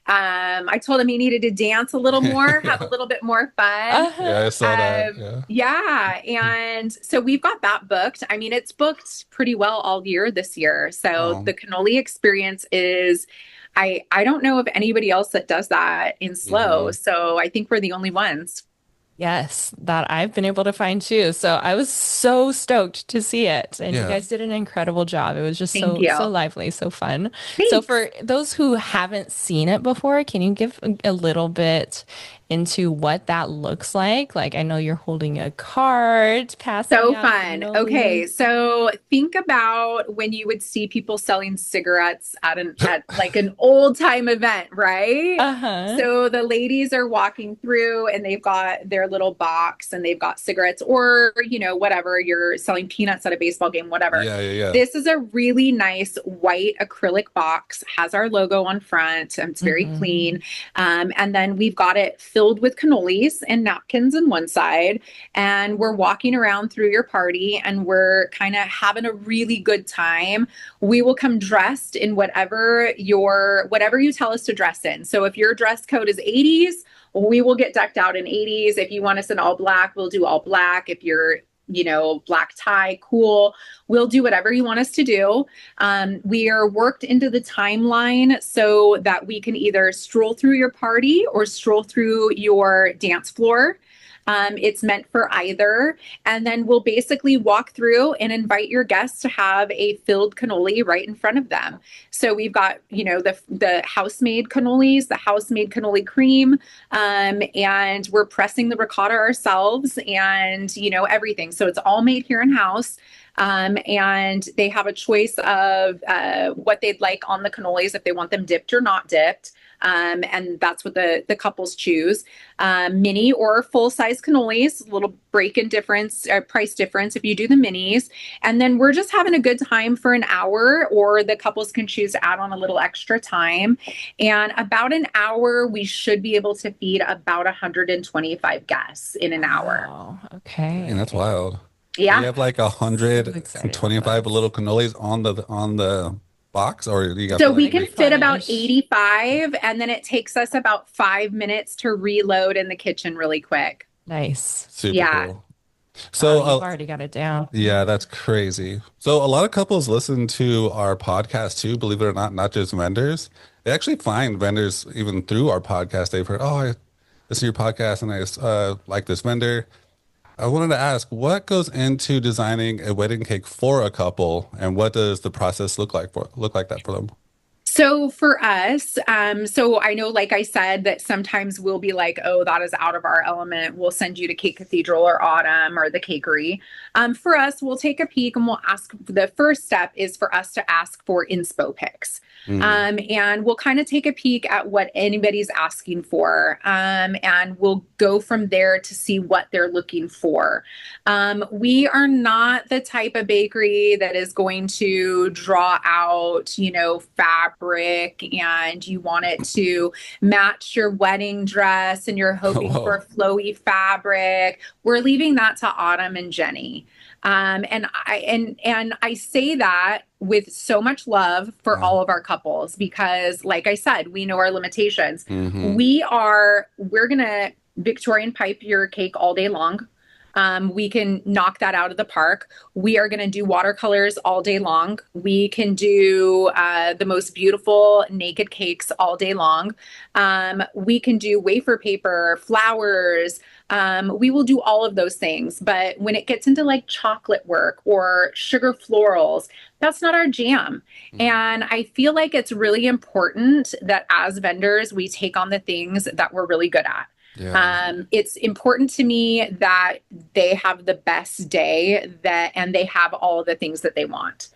I told him he needed to dance a little more, have a Yeah. little bit more fun. Yeah, I Uh-huh. saw that. Yeah. Yeah, and so we've got that booked. I mean, it's booked pretty well all year this year. So Oh. the cannoli experience is, I don't know of anybody else that does that in Slow. Hmm. So I think we're the only ones. Yes, that I've been able to find too. So I was so stoked to see it. And you Yeah. guys did an incredible job. It was just Thank so you. lively, so fun. So Thanks. for those who haven't seen it before, can you give a little bit into what that looks like? Like I know you're holding a card, passing So out fun. Okay, cannolis. so think about when you would see people selling cigarettes at like an old time event, right? Uh-huh. So the ladies are walking through and they've got their little box and they've got cigarettes or, whatever, you're selling peanuts at a baseball game, whatever. Yeah, yeah, yeah. This is a really nice white acrylic box, has our logo on front. It's very Hmm. clean. And then we've got it filled with cannolis and napkins on one side, and we're walking around through your party and we're kind of having a really good time. We will come dressed in whatever you tell us to dress in. So if your dress code is 80s, we will get decked out in 80s. If you want us in all black, we'll do all black. If you're black tie, cool. We'll do whatever you want us to do. We are worked into the timeline so that we can either stroll through your party or stroll through your dance floor. It's meant for either. And then we'll basically walk through and invite your guests to have a filled cannoli right in front of them. So we've got, the house-made cannolis, the house-made cannoli cream, and we're pressing the ricotta ourselves and, everything. So it's all made here in house. And they have a choice of what they'd like on the cannolis, if they want them dipped or not dipped. And that's what the couples choose. Mini or full size cannolis, a little break in difference, price difference if you do the minis. And then we're just having a good time for an hour, or the couples can choose to add on a little extra time. And about an hour, we should be able to feed about 125 guests in an hour. Wow. Dang, that's Okay. wild. So you Yeah. have like a So hundred and excited about twenty-five this. little cannolis on the box, or you got to So we like can fit about Replenish. 85, and then it takes us about 5 minutes to reload in the kitchen really quick. Nice. super Yeah. cool. Wow, So you've already got it down. yeah, that's crazy. So a lot of couples listen to our podcast too, believe it or not, not just vendors. They actually find vendors even through our podcast. They've heard, oh, I listen to your podcast and I like this vendor. I wanted to ask, what goes into designing a wedding cake for a couple, and what does the process look like that for them? So for us, so I know, like I said, that sometimes we'll be like, oh, that is out of our element. We'll send you to Cake Cathedral or Autumn or the Cakery. For us, we'll take a peek and we'll ask. The first step is for us to ask for inspo pics. Mm. And we'll kind of take a peek at what anybody's asking for. And we'll go from there to see what they're looking for. We are not the type of bakery that is going to draw out, fabric and you want it to match your wedding dress and you're hoping Whoa. for flowy fabric. We're leaving that to Autumn and Jenny. And I say that with so much love for Yeah. all of our couples because, like I said, we know our limitations. Hmm. We're gonna Victorian pipe your cake all day long. We can knock that out of the park. We are going to do watercolors all day long. We can do the most beautiful naked cakes all day long. We can do wafer paper, flowers. We will do all of those things. But when it gets into like chocolate work or sugar florals, that's not our jam. Hmm. And I feel like it's really important that as vendors, we take on the things that we're really good at. Yeah. It's important to me that they have the best day and they have all the things that they want.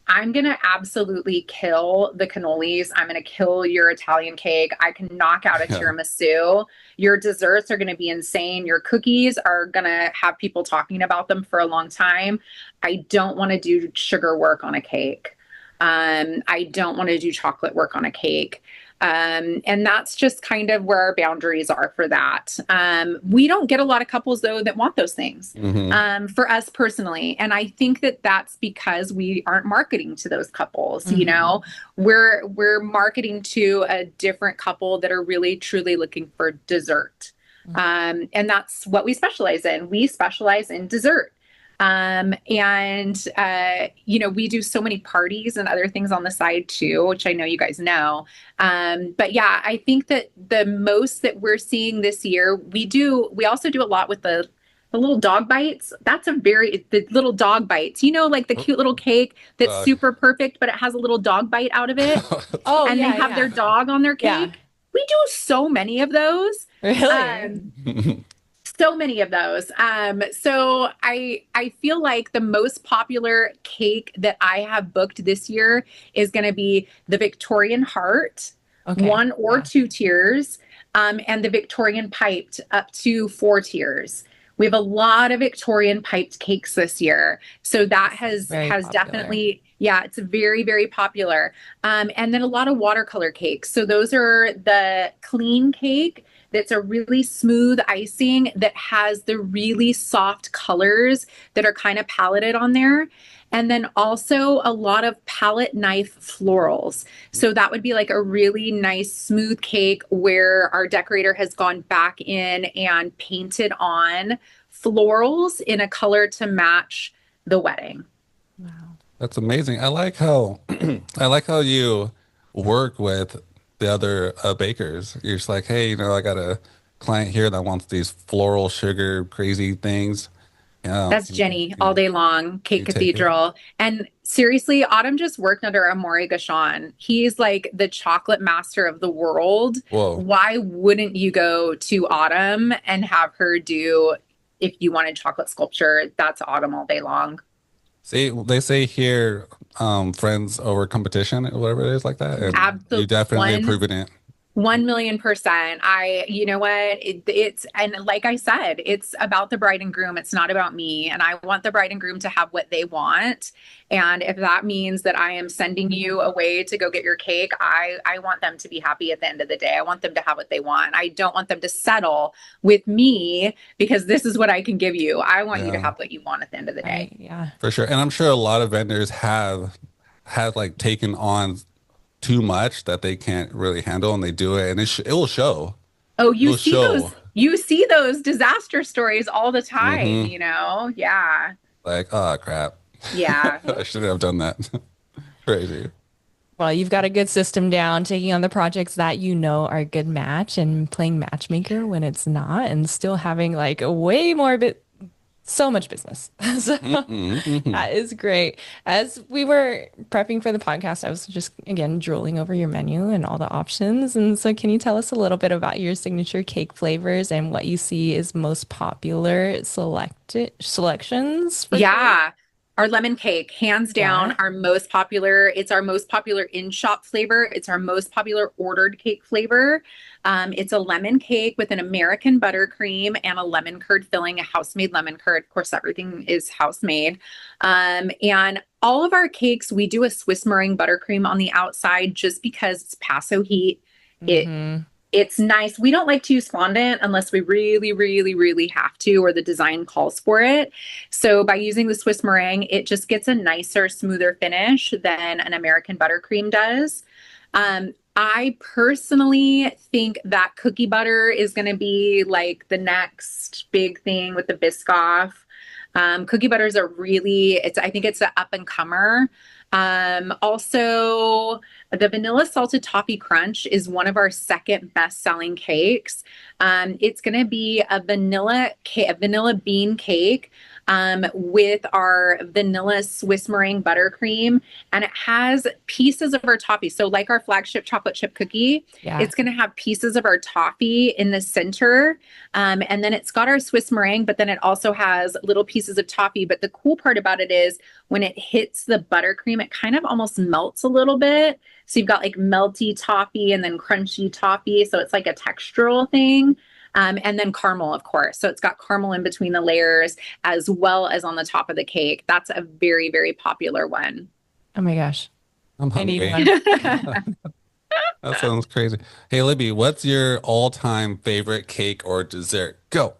I'm going to absolutely kill the cannolis. I'm going to kill your Italian cake. I can knock out a Yeah. tiramisu. Your desserts are going to be insane. Your cookies are going to have people talking about them for a long time. I don't want to do sugar work on a cake. I don't want to do chocolate work on a cake. And that's just kind of where our boundaries are for that. We don't get a lot of couples though that want those things, Hmm. for us personally. And I think that that's because we aren't marketing to those couples. Mhm. We're marketing to a different couple that are really truly looking for dessert. And that's what we specialize in. We specialize in dessert. We do so many parties and other things on the side too, which I know you guys know. But yeah, I think that the most that we're seeing this year, we also do a lot with the little dog bites. The little dog bites, like the cute little cake that's Uh, super perfect, but it has a little dog bite out of it Oh, and they yeah, have their yeah. dog on their Yeah. cake. We do so many of those. Really? Um, so many of those. So I feel like the most popular cake that I have booked this year is going to be the Victorian heart, Okay. one or Yeah. two tiers, and the Victorian piped up to four tiers. We have a lot of Victorian piped cakes this year, so that has Very has popular. definitely, yeah, it's very very popular. And then a lot of watercolor cakes. So those are the clean cake that's a really smooth icing that has the really soft colors that are kind of paleted on there. And then also a lot of palette knife florals. So that would be like a really nice smooth cake where our decorator has gone back in and painted on florals in a color to match the wedding. Wow. That's amazing. I like how I like how you work with the other bakers. You're just like, hey, I got a client here that wants these floral sugar crazy things. Yeah, That's Jenny all day long, you Cake take it. Cathedral. And seriously, Autumn just worked under Amaury Gashon. He's like the chocolate master of the world. Whoa. Why wouldn't you go to Autumn and have her do, if you wanted chocolate sculpture, that's Autumn all day long. See, they say here, friends over competition or whatever it is like that, and you Absolute definitely one improving it. 1,000,000%. You know what? And like I said, it's about the bride and groom. It's not about me. And I want the bride and groom to have what they want. And if that means that I am sending you away to go get your cake, I want them to be happy at the end of the day. I want them to have what they want. I don't want them to settle with me because this is what I can give you. I want you to Yeah, have what you want at the end of the day. Right. Yeah. for sure. And I'm sure a lot of vendors have like taken on too much that they can't really handle, and they do it, and it will show. Oh, It will show. you see those disaster stories all the time, Hmm. you know? Yeah. Like, oh crap. Yeah. I shouldn't have done that. Crazy. Well, you've got a good system down, taking on the projects that you know are a good match and playing matchmaker when it's not, and still having like a way more bit so much business. So Hmm. Hmm. that is great. As we were prepping for the podcast, I was just again drooling over your menu and all the options. And so can you tell us a little bit about your signature cake flavors and what you see is most popular selections for cake? Yeah. Our lemon cake, hands down, Yeah. our most popular. It's our most popular in-shop flavor. It's our most popular ordered cake flavor. It's a lemon cake with an American buttercream and a lemon curd filling, a house-made lemon curd. Of course, everything is house-made. And all of our cakes, we do a Swiss meringue buttercream on the outside just because it's Paso heat. It Mm-hmm. it's nice. We don't like to use fondant unless we really, really, really have to, or the design calls for it. So by using the Swiss meringue, it just gets a nicer, smoother finish than an American buttercream does. I personally think that cookie butter is going to be like the next big thing with the Biscoff. Cookie butters are really, I think it's an up and comer. Also, the vanilla salted toffee crunch is one of our second best selling cakes. It's going to be a vanilla bean cake with our vanilla Swiss meringue buttercream, and it has pieces of our toffee. So, like our flagship chocolate chip cookie, Yeah. it's going to have pieces of our toffee in the center, and then it's got our Swiss meringue, but then it also has little pieces of toffee. But the cool part about it is when it hits the buttercream, it kind of almost melts a little bit. So you've got like melty toffee and then crunchy toffee. So it's like a textural thing. And then caramel, of course. So it's got caramel in between the layers as well as on the top of the cake. That's a very, very popular one. Oh my gosh. I'm I need hungry. one. That sounds crazy. Hey, Libby, what's your all-time favorite cake or dessert? Go.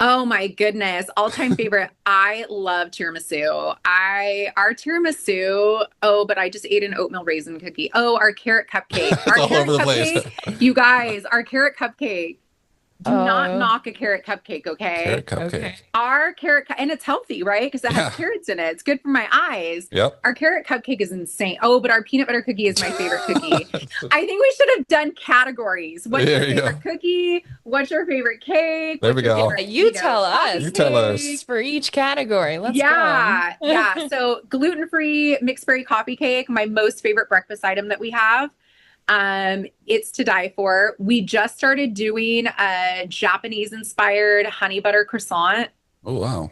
Oh my goodness. All-time favorite. I love tiramisu. Our tiramisu. Oh, but I just ate an oatmeal raisin cookie. Oh, our carrot cupcake. It's Our all over carrot the place. cupcake. You guys, our carrot cupcake. Do not Oh, knock a carrot cupcake, Carrot okay? okay. cupcake. And it's healthy, right? Because it has Yeah. carrots in it. It's good for my eyes. Yep. Our carrot cupcake is insane. Oh, but our peanut butter cookie is my favorite cookie. I think we should have done categories. What's your There you go. favorite cookie? What's your favorite cake? There What's we your go. favorite, You tell coffee us You tell us. cake? for each category. Let's go. Yeah, yeah. So gluten-free mixed berry coffee cake, my most favorite breakfast item that we have. It's to die for. We just started doing a Japanese inspired honey butter croissant. Oh, wow.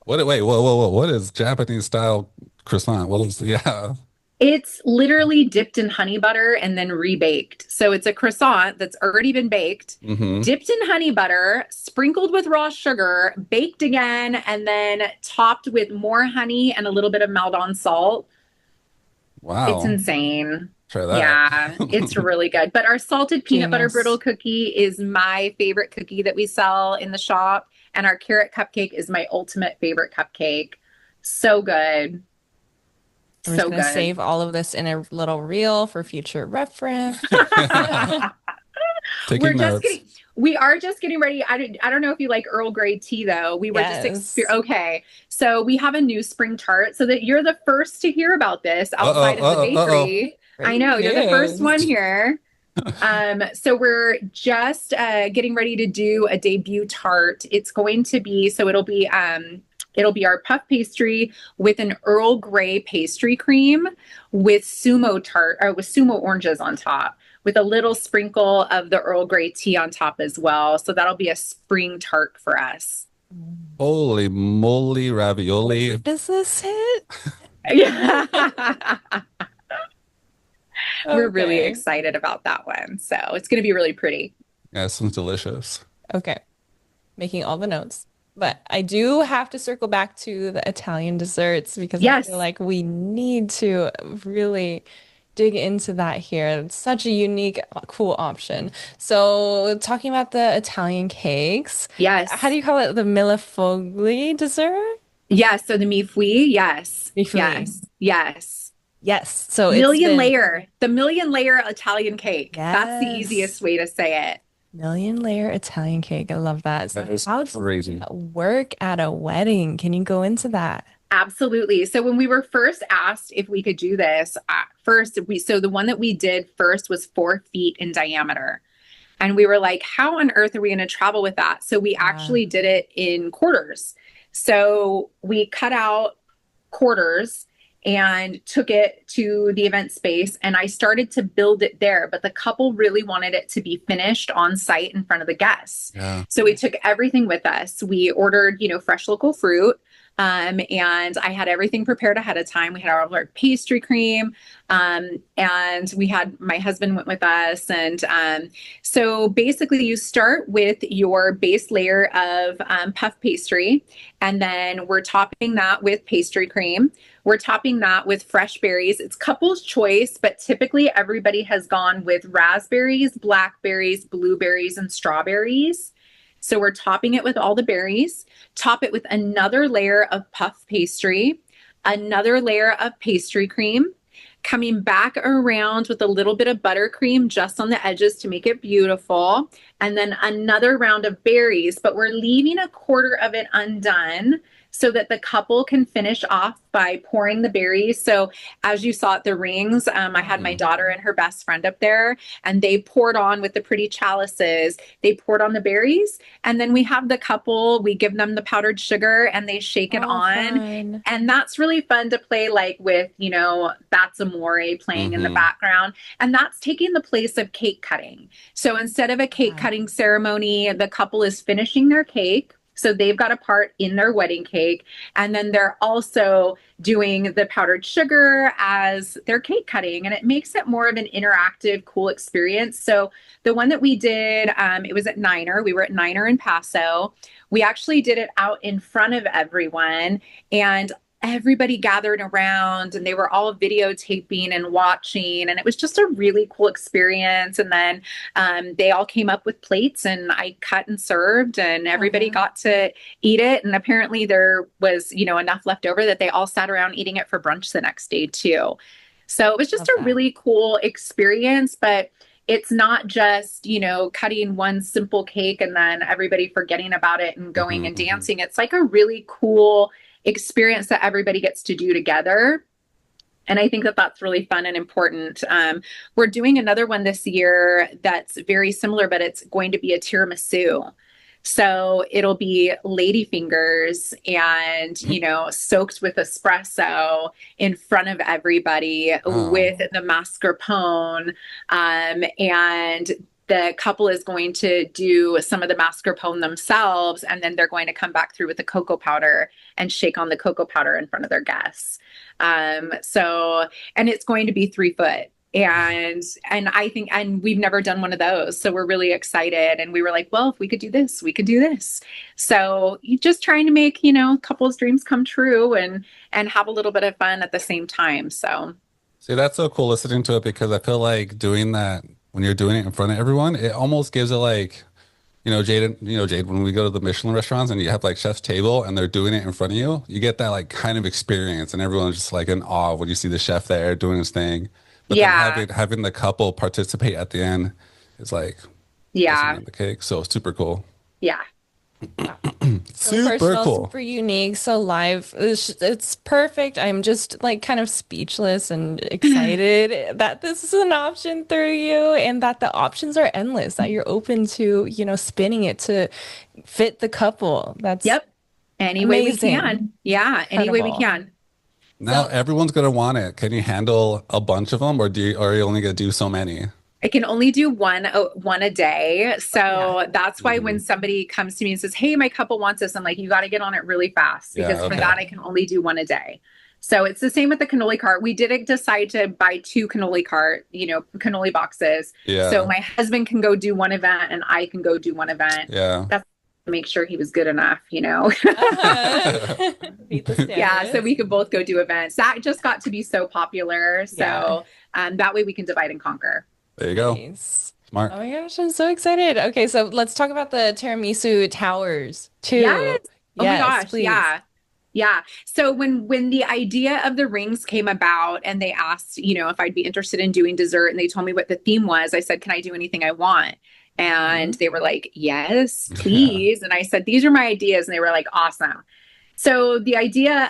Wait, whoa. What is Japanese style croissant? What is, yeah. It's literally dipped in honey butter and then rebaked. So it's a croissant that's already been baked, Hmm. dipped in honey butter, sprinkled with raw sugar, baked again, and then topped with more honey and a little bit of Maldon salt. It's Wow. insane. Try Yeah, that. it's really good. But our salted peanut butter brittle Genius. cookie is my favorite cookie that we sell in the shop. And our carrot cupcake is my ultimate favorite cupcake. So good. I'm just So gonna good. save all of this in a little reel for future reference. We're Taking just notes. getting, we are just getting ready. I don't know if you like Earl Grey tea though. We were just Yes. okay. So we have a new spring tart so that you're the first to hear about this Uh-oh, outside of the uh-oh, uh-oh. bakery. I Great know you're the first one news. here. So we're just getting ready to do a debut tart. It's going to be so it'll be our puff pastry with an Earl Grey pastry cream with sumo tart or with sumo oranges on top with a little sprinkle of the Earl Grey tea on top as well. So that'll be a spring tart for us. Holy moly ravioli. Does this hit? Yeah. We're really Okay. excited about that one. So it's going to be really pretty. Yeah, sounds delicious. Okay. Making all the notes. But I do have to circle back to the Italian desserts because I feel Yes. like we need to really dig into that here. It's such a unique, cool option. So, talking about the Italian cakes, how do Yes. you call it? The millefoglie dessert? Yes. So the mi fui, yes. Millefoglie. Yes. Yes. Yes. So it's Million been, layer, the million layer Italian cake. That's the yes, easiest way to say it. million layer Italian cake. I love that. So That is how does crazy. that work at a wedding? Can you go into that? Absolutely. So when we were first asked if we could do this, first so the one that we did first was 4 feet in diameter. And we were like, how on earth are we going to travel with that? So we Yeah. actually did it in quarters. So we cut out quarters and took it to the event space and I started to build it there, but the couple really wanted it to be finished on site in front of the guests. Yeah. So we took everything with us. We ordered, fresh local fruit. And I had everything prepared ahead of time. We had our pastry cream, and we had my husband went with us. And so basically, you start with your base layer of puff pastry, and then we're topping that with pastry cream. We're topping that with fresh berries. It's couple's choice, but typically everybody has gone with raspberries, blackberries, blueberries, and strawberries. So we're topping it with all the berries, top it with another layer of puff pastry, another layer of pastry cream, coming back around with a little bit of buttercream just on the edges to make it beautiful, and then another round of berries, but we're leaving a quarter of it undone so that the couple can finish off by pouring the berries. So as you saw at the rings, I had my Mhm. daughter and her best friend up there, and they poured on with the pretty chalices. They poured on the berries, and then we have the couple, we give them the powdered sugar and they shake it Oh, on. fun. And that's really fun to play like with, That's Amore playing in the Hmm. background. And that's taking the place of cake cutting. So instead of a cake Wow. cutting ceremony, the couple is finishing their cake. So they've got a part in their wedding cake. And then they're also doing the powdered sugar as their cake cutting. And it makes it more of an interactive, cool experience. So the one that we did, it was at Niner. We were at Niner in Paso. We actually did it out in front of everyone. And everybody gathered around and they were all videotaping and watching, and it was just a really cool experience. And then they all came up with plates and I cut and served, and everybody Uh-huh. got to eat it. And apparently there was, enough left over that they all sat around eating it for brunch the next day too. So it was just Love a that. really cool experience. But it's not just, cutting one simple cake and then everybody forgetting about it and going Hmm, and hmm. dancing. It's like a really cool experience that everybody gets to do together. And I think that that's really fun and important. We're doing another one this year that's very similar, but it's going to be a tiramisu. So it'll be lady fingers and, soaked with espresso in front of everybody Oh, with the mascarpone. And the couple is going to do some of the mascarpone themselves, and then they're going to come back through with the cocoa powder and shake on the cocoa powder in front of their guests. And it's going to be 3 foot. And I think, and we've never done one of those. So we're really excited. And we were like, well, if we could do this, we could do this. So you just trying to make, couples' dreams come true and have a little bit of fun at the same time. So see, that's so cool listening to it because I feel like doing that when you're doing it in front of everyone, it almost gives it like, Jade, when we go to the Michelin restaurants and you have like chef's table and they're doing it in front of you, you get that like kind of experience and everyone's just like in awe when you see the chef there doing his thing. But then yeah, having the couple participate at the end is like icing yeah, on the cake. So super cool. yeah. Wow. So Super personal, cool. super unique, so live. It's perfect. I'm just like kind of speechless and excited that this is an option through you and that the options are endless, that you're open to, spinning it to fit the couple. That's Yep. Any way we amazing. can. Yeah, any way we Incredible. can. Now So everyone's gonna want it. Can you handle a bunch of them, or are you only gonna do so many? I can only do one a day. Yeah. So that's why when Hmm. somebody comes to me and says, "Hey, my couple wants this," I'm like, "You got to get on it really fast Yeah. because for Okay. that I can only do one a day." So it's the same with the cannoli cart. We did decide to buy two cannoli boxes. So Yeah. my husband can go do one event and I can go do one event. Yeah. That's to make sure he was good enough. Uh-huh. Meet the Yeah, so standards. we could both go do events. That just got to be so popular. Yeah. So that way we can divide and conquer. There you go. Nice. Smart. Oh my gosh, I'm so excited. Okay, so let's talk about the tiramisu towers Yes. too. Oh my Yes, gosh. please. Yeah. Yeah. So when the idea of the rings came about and they asked, if I'd be interested in doing dessert and they told me what the theme was, I said, "Can I do anything I want?" And Mhm. they were like, "Yes, Yeah. please." And I said, "These are my ideas." And they were like, "Awesome." So the idea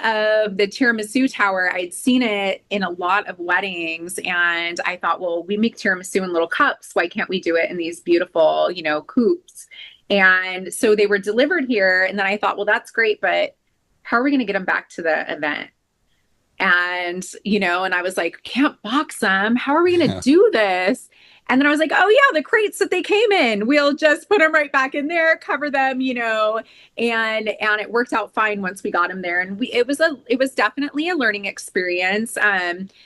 of the tiramisu tower, I'd seen it in a lot of weddings, and I thought, well, we make tiramisu in little cups. Why can't we do it in these beautiful, coupes? And so they were delivered here, and then I thought, well, that's great, but how are we going to get them back to the event? And I was like, can't box them. How are we going to Yeah. do this? And then I was like, oh yeah, the crates that they came in, we'll just put them right back in there, cover them. And it worked out fine once we got them there. And it was definitely a learning experience.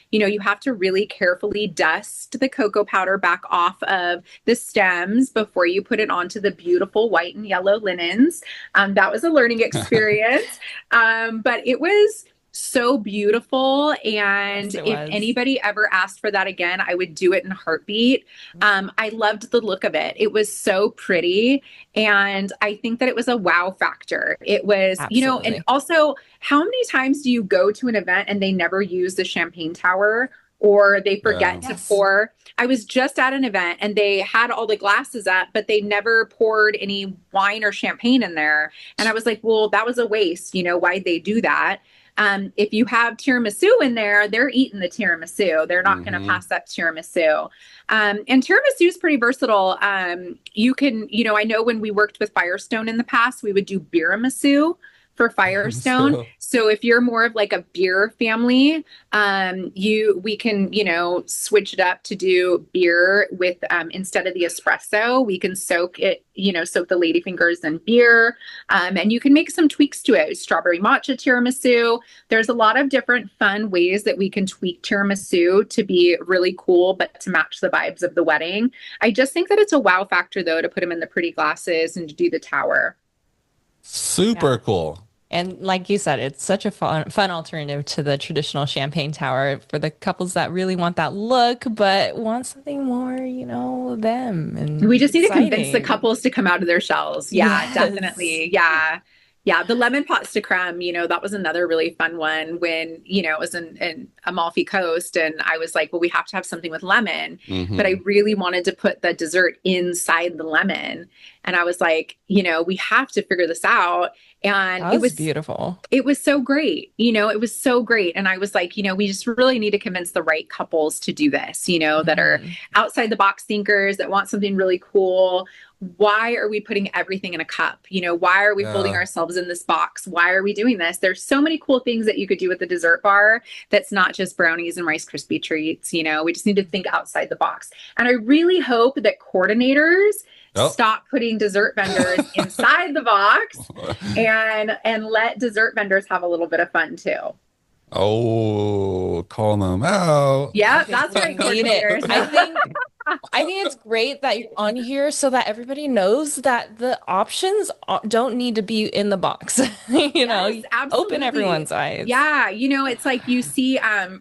You have to really carefully dust the cocoa powder back off of the stems before you put it onto the beautiful white and yellow linens. That was a learning experience. But it was so beautiful. Yes, And it if was. anybody ever asked for that again, I would do it in a heartbeat. I loved the look of it. It was so pretty. And I think that it was a wow factor. It was, and Absolutely. also, how many times do you go to an event and they never use the champagne tower? Or they Yeah. forget to Yes. pour. I was just at an event and they had all the glasses up, but they never poured any wine or champagne in there. And I was like, well, that was a waste. Why'd they do that? If you have tiramisu in there, they're eating the tiramisu. They're not going to Hmm. pass up tiramisu. And tiramisu is pretty versatile. You can, I know when we worked with Firestone in the past, we would do biramisu for Firestone. So, So if you're more of like a beer family, we can, switch it up to do beer with instead of the espresso, we can soak the ladyfingers in beer. And you can make some tweaks to it. Strawberry matcha tiramisu. There's a lot of different fun ways that we can tweak tiramisu to be really cool, but to match the vibes of the wedding. I just think that it's a wow factor though to put them in the pretty glasses and to do the tower. super Yeah. cool. And like you said, it's such a fun alternative to the traditional champagne tower for the couples that really want that look, but want something more, them We and just need to convince the exciting. couples to come out of their shells. Yeah, Yes. definitely. Yeah. Yeah. The lemon pots de creme, that was another really fun one when, it was in Amalfi Coast. And I was like, well, we have to have something with lemon. But I Hmm. really wanted to put the dessert inside the lemon. And I was like, we have to figure this out. And That was beautiful. it was so great. It was so great. And I was like, we just really need to convince the right couples to do this, that are Hmm. outside the box thinkers that want something really cool. Why are we putting everything in a cup? Why are we holding Yeah. ourselves in this box? Why are we doing this? There's so many cool things that you could do with the dessert bar that's not just brownies and Rice Krispie treats. We just need to think outside the box. And I really hope that coordinators Oh. stop putting dessert vendors inside the box and let dessert vendors have a little bit of fun too. Oh, call them out. Yeah, I think that's we right, need it. coordinators. I think it's great that you're on here so that everybody knows that the options don't need to be in the box. Yes, Open absolutely. everyone's eyes. Yeah, it's like you see,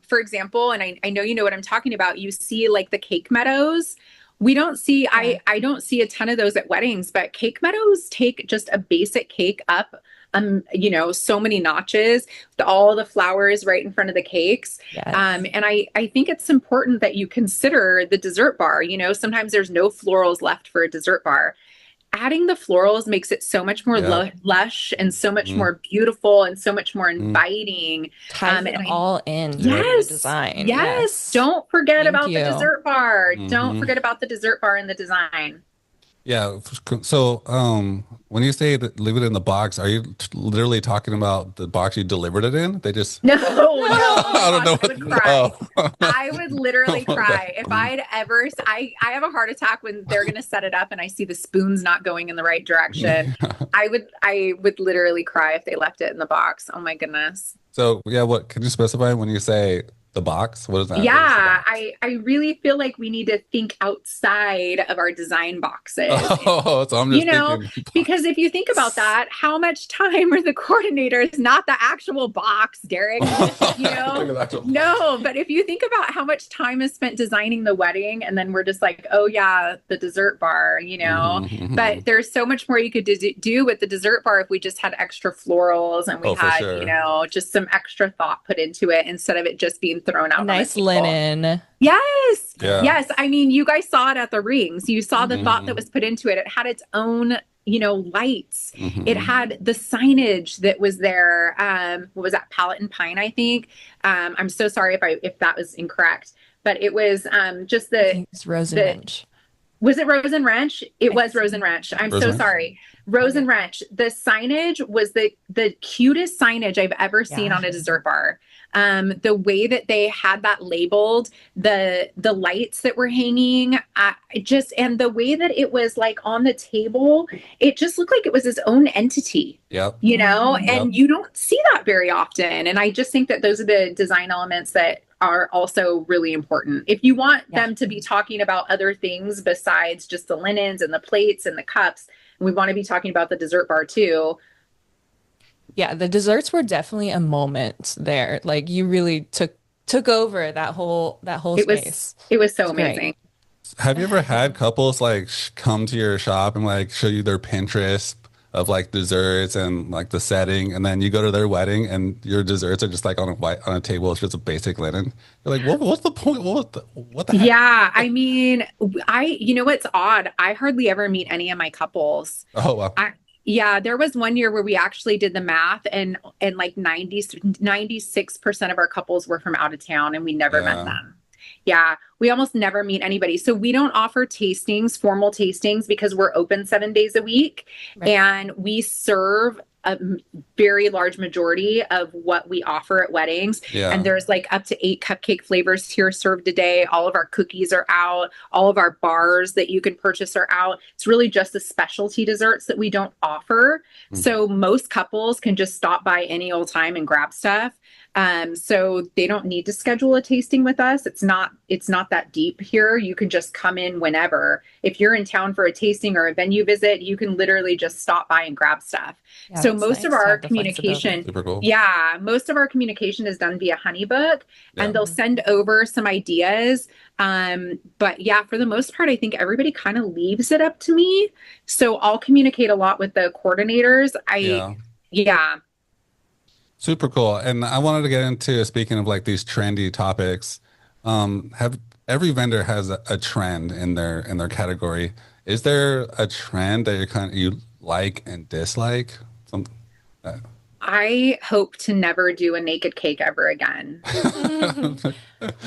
for example, and I know you know what I'm talking about. You see like the cake meadows. We don't see, Yeah. I don't see a ton of those at weddings, but cake meadows take just a basic cake up, so many notches, all the flowers right in front of the cakes. Yes. And I think it's important that you consider the dessert bar. Sometimes there's no florals left for a dessert bar. Adding the florals makes it so much more Yep. lush and so much Hmm. more beautiful and so much more Hmm. inviting. Ties it And I, all in Yep. to the yes, design. yes, Yes. don't forget Thank about the you. dessert bar. Don't Hmm. forget about the dessert bar in the design. Yeah. So, when you say that leave it in the box, are you literally talking about the box you delivered it in? They just, No, no. Oh my I don't gosh, know I what. would cry. Oh. I would literally Okay. cry if I'd ever. I have a heart attack when they're going to set it up and I see the spoons not going in the right direction. I would literally cry if they left it in the box. Oh my goodness. So, yeah, what can you specify when you say the box? What is that? What is the Yeah, box? I really feel like we need to think outside of our design boxes. Oh, so I'm You just know, thinking because if you think about box. that, how much time are the coordinators, not the actual box, Derek? You Look know, at that. no, but if you think about how much time is spent designing the wedding, and then we're just like, oh, yeah, the dessert bar, Hmm. Hmm. but there's so much more you could do with the dessert bar if we just had extra florals and we Oh, for had, sure. just some extra thought put into it instead of it just being thrown A out on the nice table. linen. Yes. Yeah. Yes. Yes. I mean, you guys saw it at the rings. You saw the thought that Hmm. was put into it. It had its own, lights. It Hmm. had Mhm. the signage that was there. What was that? Palette and Pine, I think. I'm so sorry if that was incorrect, but it was just I the think it's Rose and the Wrench. was it Rose and Wrench? It I was Rose and think. Wrench. I'm so Rosemary? sorry. Rose Okay. and Wrench. The signage was the cutest signage I've ever seen Yeah. on a dessert bar. The way that they had that labeled, the lights that were hanging, just and the way that it was like on the table, it just looked like it was its own entity. Yep. Mhm. Yep. And you don't see that very often. And I just think that those are the design elements that are also really important. If you want Yeah. them to be talking about other things besides just the linens and the plates and the cups, and we want to be talking about the dessert bar too. Yeah, the desserts were definitely a moment there. Like you really took over that whole space. It was so It's great. amazing. Have you ever had couples like come to your shop and like show you their Pinterest of like desserts and like the setting, and then you go to their wedding and your desserts are just like on a table. It's just a basic linen. You're like, what's the point? What the heck? Yeah, I mean, what's odd? I hardly ever meet any of my couples. Oh well. I Yeah, there was one year where we actually did the math and like 96% of our couples were from out of town and we never met Yeah. them. Yeah, we almost never meet anybody. So we don't offer tastings, formal tastings, because we're open 7 days a week Right. and we serve a very large majority of what we offer at weddings. And Yeah. there's like up to 8 cupcake flavors here served a day. All of our cookies are out. All of our bars that you can purchase are out. It's really just the specialty desserts that we don't offer. Mhm. So most couples can just stop by any old time and grab stuff. So they don't need to schedule a tasting with us. It's not that deep here. You can just come in whenever. If you're in town for a tasting or a venue visit, you can literally just stop by and grab stuff. Yeah, So that's most of nice to our have the flexibility. communication, Super cool. yeah, most of our communication is done via Honeybook, Yeah. and they'll send over some ideas. But yeah, for the most part, I think everybody kind of leaves it up to me. So I'll communicate a lot with the coordinators. Yeah. Yeah, Super cool. And I wanted to get into, speaking of like these trendy topics, have every vendor has a trend in their category. Is there a trend that you like and dislike? Some uh, I hope to never do a naked cake ever again.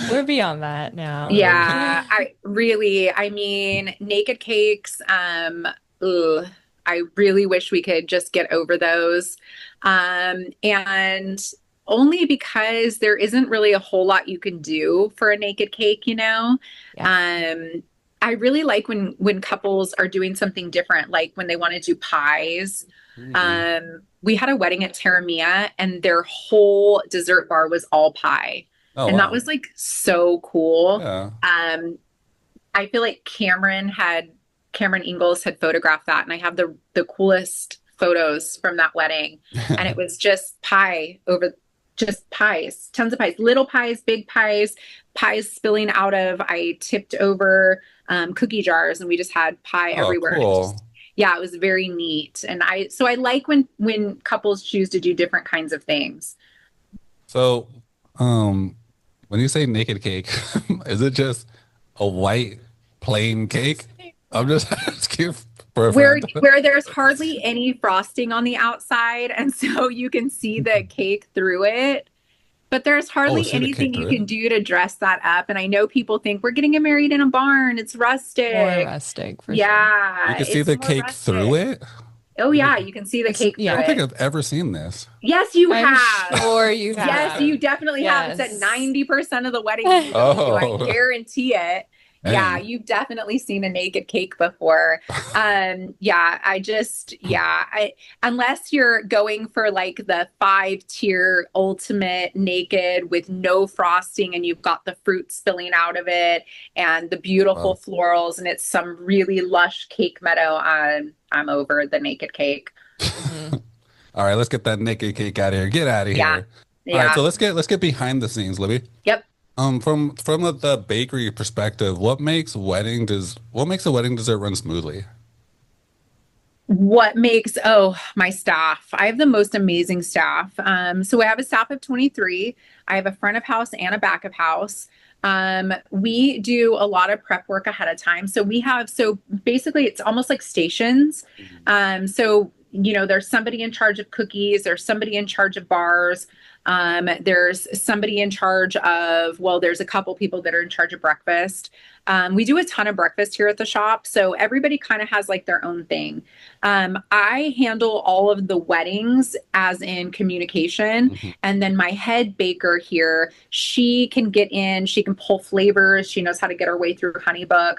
We're beyond that now. Yeah, I mean, naked cakes, ugh, I really wish we could just get over those. And only because there isn't really a whole lot you can do for a naked cake, you know? Yeah. Um, I really like when couples are doing something different, like when they want to do pies. mm, We had a wedding at Terramia and their whole dessert bar was all pie. oh And that wow. was like so cool. Yeah. Um, I feel like Cameron Ingalls had photographed that, and I have the coolest photos from that wedding. And it was just pie over just pies, tons of pies, little pies, big pies, pies spilling out of. I tipped over cookie jars, and we just had pie Oh, everywhere. And it was cool. just, yeah, it was very neat. And I like when couples choose to do different kinds of things. So, um, when you say naked cake, is it just a white plain cake? I'm just asking for a where friend. where there's hardly any frosting on the outside, and so you can see the cake through it, but there's Oh, hardly see the anything cake you through it. can do to dress that up. And I know people think we're getting married in a barn, it's More rustic. rustic for sure. You Yeah, can see it's the more cake through rustic. it. Oh What do yeah, you- you can see the It's cake I through yeah. don't think it. I've ever seen this. Yes, you I'm have. sure you Yes, have. you definitely have. It's at Yes. 90% of the weddings you go to. I Oh, guarantee it. Yeah, dang. you've definitely seen a naked cake before. Yeah, unless you're going for like the 5 tier ultimate naked with no frosting and you've got the fruit spilling out of it and the beautiful Well, florals and it's some really lush cake meadow, I'm over the naked cake. Mhm. all right, let's get that naked cake out of here. Get out of Yeah. here. All right, Yeah. so let's get behind the scenes, Libby. Yep. From the bakery perspective, what makes a wedding dessert run smoothly? What makes, oh, my staff. I have the most amazing staff. So I have a staff of 23. I have a front of house and a back of house. We do a lot of prep work ahead of time. So basically it's almost like stations. There's somebody in charge of cookies, there's somebody in charge of bars. There's somebody in charge of, well, there's a couple people that are in charge of breakfast. We do a ton of breakfast here at the shop. So everybody kind of has like their own thing. I handle all of the weddings as in communication. Mhm. And then my head baker here, she can get in, she can pull flavors. She knows how to get her way through Honeybook.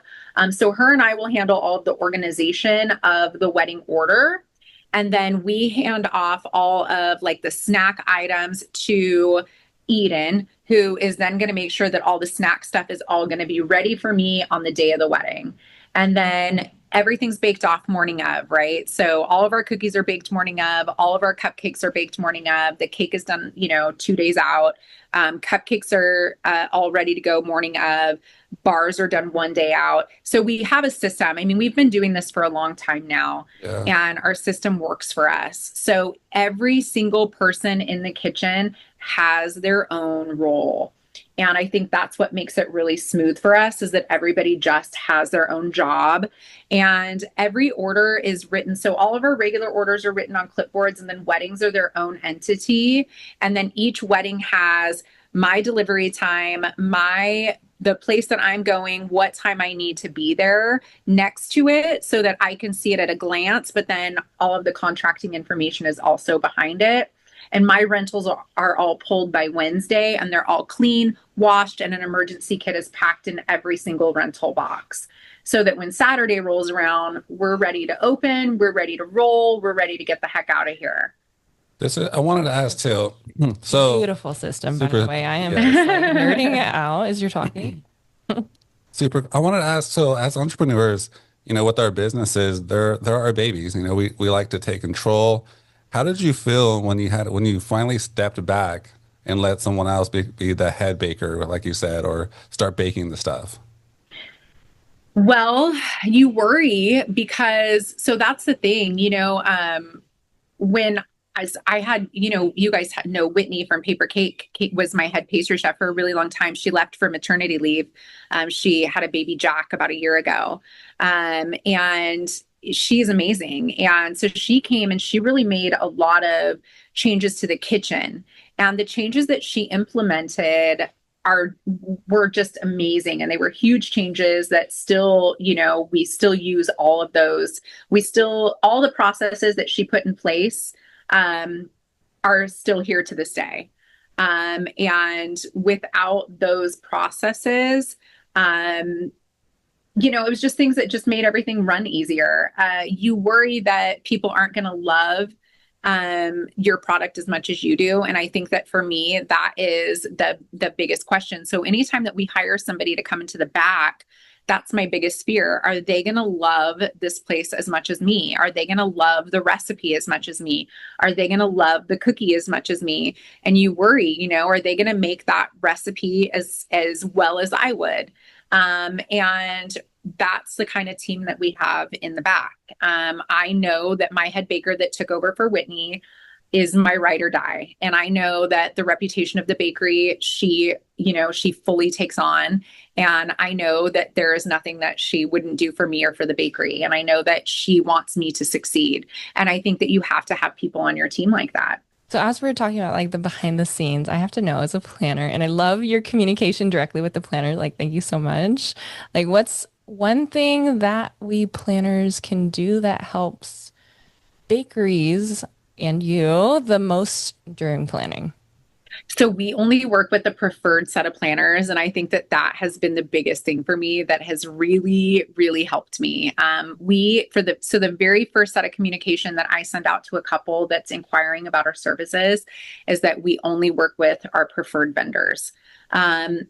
So her and I will handle all of the organization of the wedding order. And then we hand off all of like the snack items to Eden, who is then going to make sure that all the snack stuff is all going to be ready for me on the day of the wedding. And then everything's baked off morning of, right? So all of our cookies are baked morning of, all of our cupcakes are baked morning of. The cake is done, 2 days out. Cupcakes are all ready to go morning of. Bars are done 1 day out. So we have a system. I mean, we've been doing this for a long time now, Yeah. and our system works for us. So every single person in the kitchen has their own role. And I think that's what makes it really smooth for us is that everybody just has their own job and every order is written. So all of our regular orders are written on clipboards and then weddings are their own entity. And then each wedding has my delivery time, the place that I'm going, what time I need to be there next to it so that I can see it at a glance, but then all of the contracting information is also behind it. And my rentals are all pulled by Wednesday and they're all clean, washed, and an emergency kit is packed in every single rental box. So that when Saturday rolls around, we're ready to open, we're ready to roll, we're ready to get the heck out of here. I wanted to ask too. So Beautiful system, by the super, way. I am just yes, like nerding it out as you're talking. super. I wanted to ask. So as entrepreneurs, with our businesses, there are babies. We like to take control. How did you feel when you finally stepped back and let someone else be the head baker, like you said, or start baking the stuff? Well, you worry because so that's the thing, when as I had, you guys know Whitney from Paper Cake. Kate was my head pastry chef for a really long time. She left for maternity leave. She had a baby Jack about a year ago. And she's amazing. And so she came and she really made a lot of changes to the kitchen. And the changes that she implemented are were just amazing, and they were huge changes that still, we still use all of those. We still, all the processes that she put in place um, are still here to this day. And without those processes, um, it was just things that just made everything run easier. You worry that people aren't going to love your product as much as you do, and I think that for me, that is the biggest question. So anytime that we hire somebody to come into the back, that's my biggest fear. Are they going to love this place as much as me? Are they going to love the recipe as much as me? Are they going to love the cookie as much as me? And you worry, are they going to make that recipe as well as I would? And that's the kind of team that we have in the back. I know that my head baker that took over for Whitney is my ride or die. And I know that the reputation of the bakery, she fully takes on. And I know that there is nothing that she wouldn't do for me or for the bakery. And I know that she wants me to succeed. And I think that you have to have people on your team like that. So as we're talking about like the behind the scenes, I have to know as a planner, and I love your communication directly with the planner. Like, thank you so much. Like, what's one thing that we planners can do that helps bakeries and you the most during planning? So we only work with the preferred set of planners, and I think that that has been the biggest thing for me that has really, really helped me. We for the very first set of communication that I send out to a couple that's inquiring about our services is that we only work with our preferred vendors. And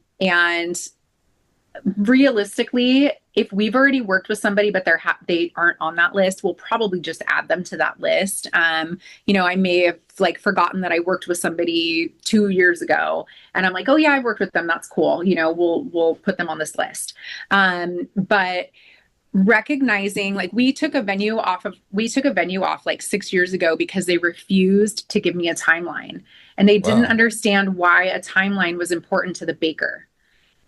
realistically, if we've already worked with somebody but they aren't on that list, we'll probably just add them to that list. I may have like forgotten that I worked with somebody 2 years ago, and I'm like, oh yeah, I worked with them. That's cool. We'll put them on this list. But recognizing, like, we took a venue off like 6 years ago because they refused to give me a timeline, and they didn't Wow. understand why a timeline was important to the baker.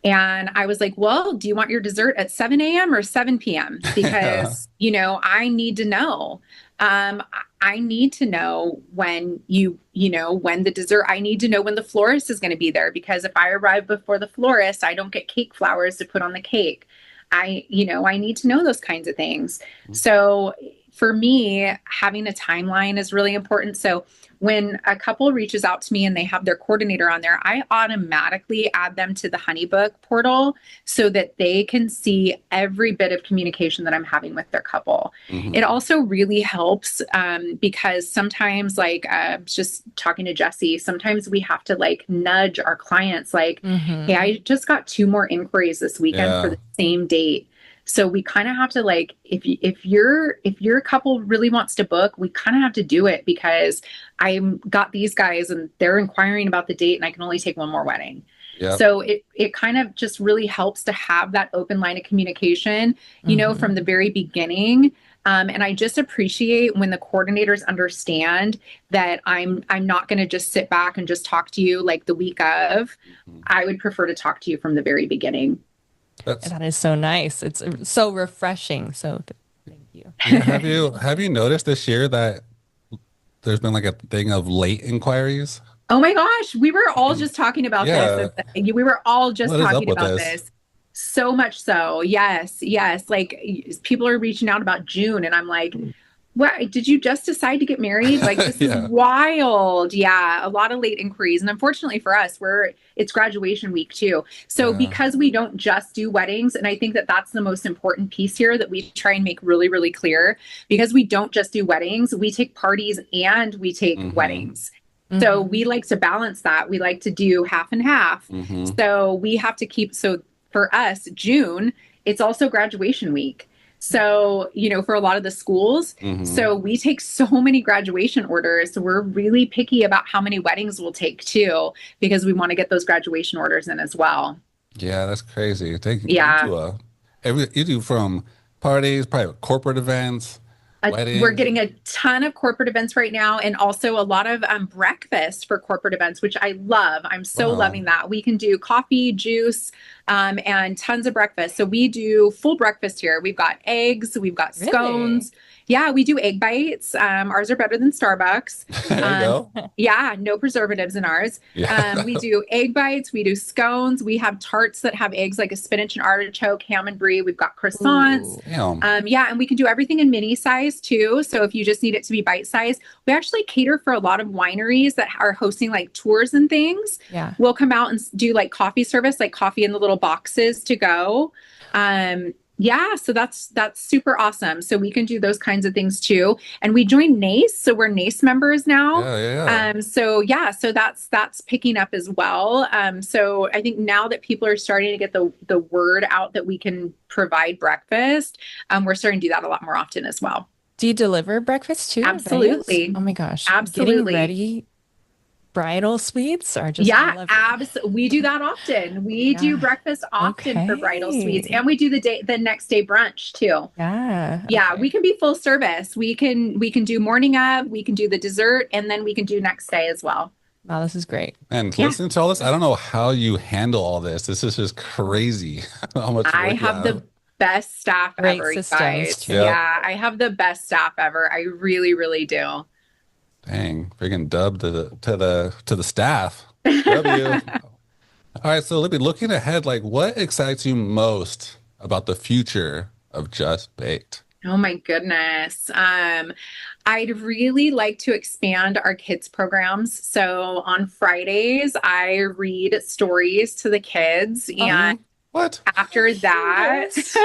And I was like, well, do you want your dessert at 7 a.m. or 7 p.m.? Yeah. Because, I need to know. I need to know when when the dessert, I need to know when the florist is going to be there. Because if I arrive before the florist, I don't get cake flowers to put on the cake. I need to know those kinds of things. So for me, having a timeline is really important. So when a couple reaches out to me and they have their coordinator on there, I automatically add them to the Honeybook portal so that they can see every bit of communication that I'm having with their couple. It Hmm. also really helps because sometimes, like, just talking to Jesse, sometimes we have to like nudge our clients, like, hey, Mm-hmm. I just got two more inquiries this weekend for Yeah. the same date. So we kind of have to, like, if your couple really wants to book, we kind of have to do it because I'm got these guys and they're inquiring about the date and I can only take one more wedding. Yep. So it kind of just really helps to have that open line of communication, Mm-hmm. from the very beginning. And I just appreciate when the coordinators understand that I'm not going to just sit back and just talk to you like the week of. Mhm. I would prefer to talk to you from the very beginning. That's That is so nice. It's so refreshing. So thank you. Yeah. Have you noticed this year that there's been like a thing of late inquiries? Oh my gosh, we were all just talking about this. Yeah. We were all just What is up talking with about this? this. So much so. Yes, yes. Like, people are reaching out about June, and I'm like, What, did you just decide to get married? Like, this is Yeah. wild. Yeah, a lot of late inquiries. And unfortunately for us, it's graduation week too. So Yeah. because we don't just do weddings, and I think that that's the most important piece here that we try and make really, really clear, because we don't just do weddings, we take parties and we take Mm-hmm. weddings. So we Hmm. like to balance that. We like to do half and half. Mm-hmm. So we have to keep, so for us, June, it's also graduation week. So, for a lot of the schools, Mm-hmm. so we take so many graduation orders. So we're really picky about how many weddings we'll take too, because we want to get those graduation orders in as well. Yeah, that's crazy. They you Yeah. do you do from parties, private corporate events, We're weddings. getting a ton of corporate events right now, and also a lot of breakfast for corporate events, which I love. I'm so Wow. loving that. We can do coffee, juice, and tons of breakfast. So we do full breakfast here. We've got eggs, we've got Really? scones. Yeah, we do egg bites. Ours are better than Starbucks. There you Um, go. yeah, no preservatives in ours. Yeah. We do egg bites, we do scones, we have tarts that have eggs like a spinach and artichoke, ham and brie. We've got croissants. Ooh. Damn. Yeah, and we can do everything in mini size too. So if you just need it to be bite size, we actually cater for a lot of wineries that are hosting like tours and things. Yeah. We'll come out and do like coffee service, like coffee in the little boxes to go. Yeah, so that's super awesome. So we can do those kinds of things too. And we joined NACE, so we're NACE members now. Yeah, yeah, yeah. So yeah, so that's picking up as well. So I think now that people are starting to get the word out that we can provide breakfast, we're starting to do that a lot more often as well. Do you deliver breakfast too at venues? Absolutely. Oh my gosh. Getting Absolutely. ready bridal suites are just Yeah, lovely. we do that often. We do Yeah. breakfast often for bridal suites, Okay. and we do the next day brunch too. Yeah. Yeah, we Okay. can be full service. We can do morning of, we can do the dessert, and then we can do next day as well. Wow, this is great. And Yeah, listening to all this, I don't know how you handle all this. This is just crazy how much I work you have have. the best staff Great ever, you systems guys. too. Yeah. Yeah, I have the best staff ever. I really, really do. Dang, freaking dub to the staff. W. All right, so Libby, looking ahead, like what excites you most about the future of Just Baked? Oh my goodness. I'd really like to expand our kids programs. So on Fridays, I read stories to the kids, and Mm, what? after that, Yes.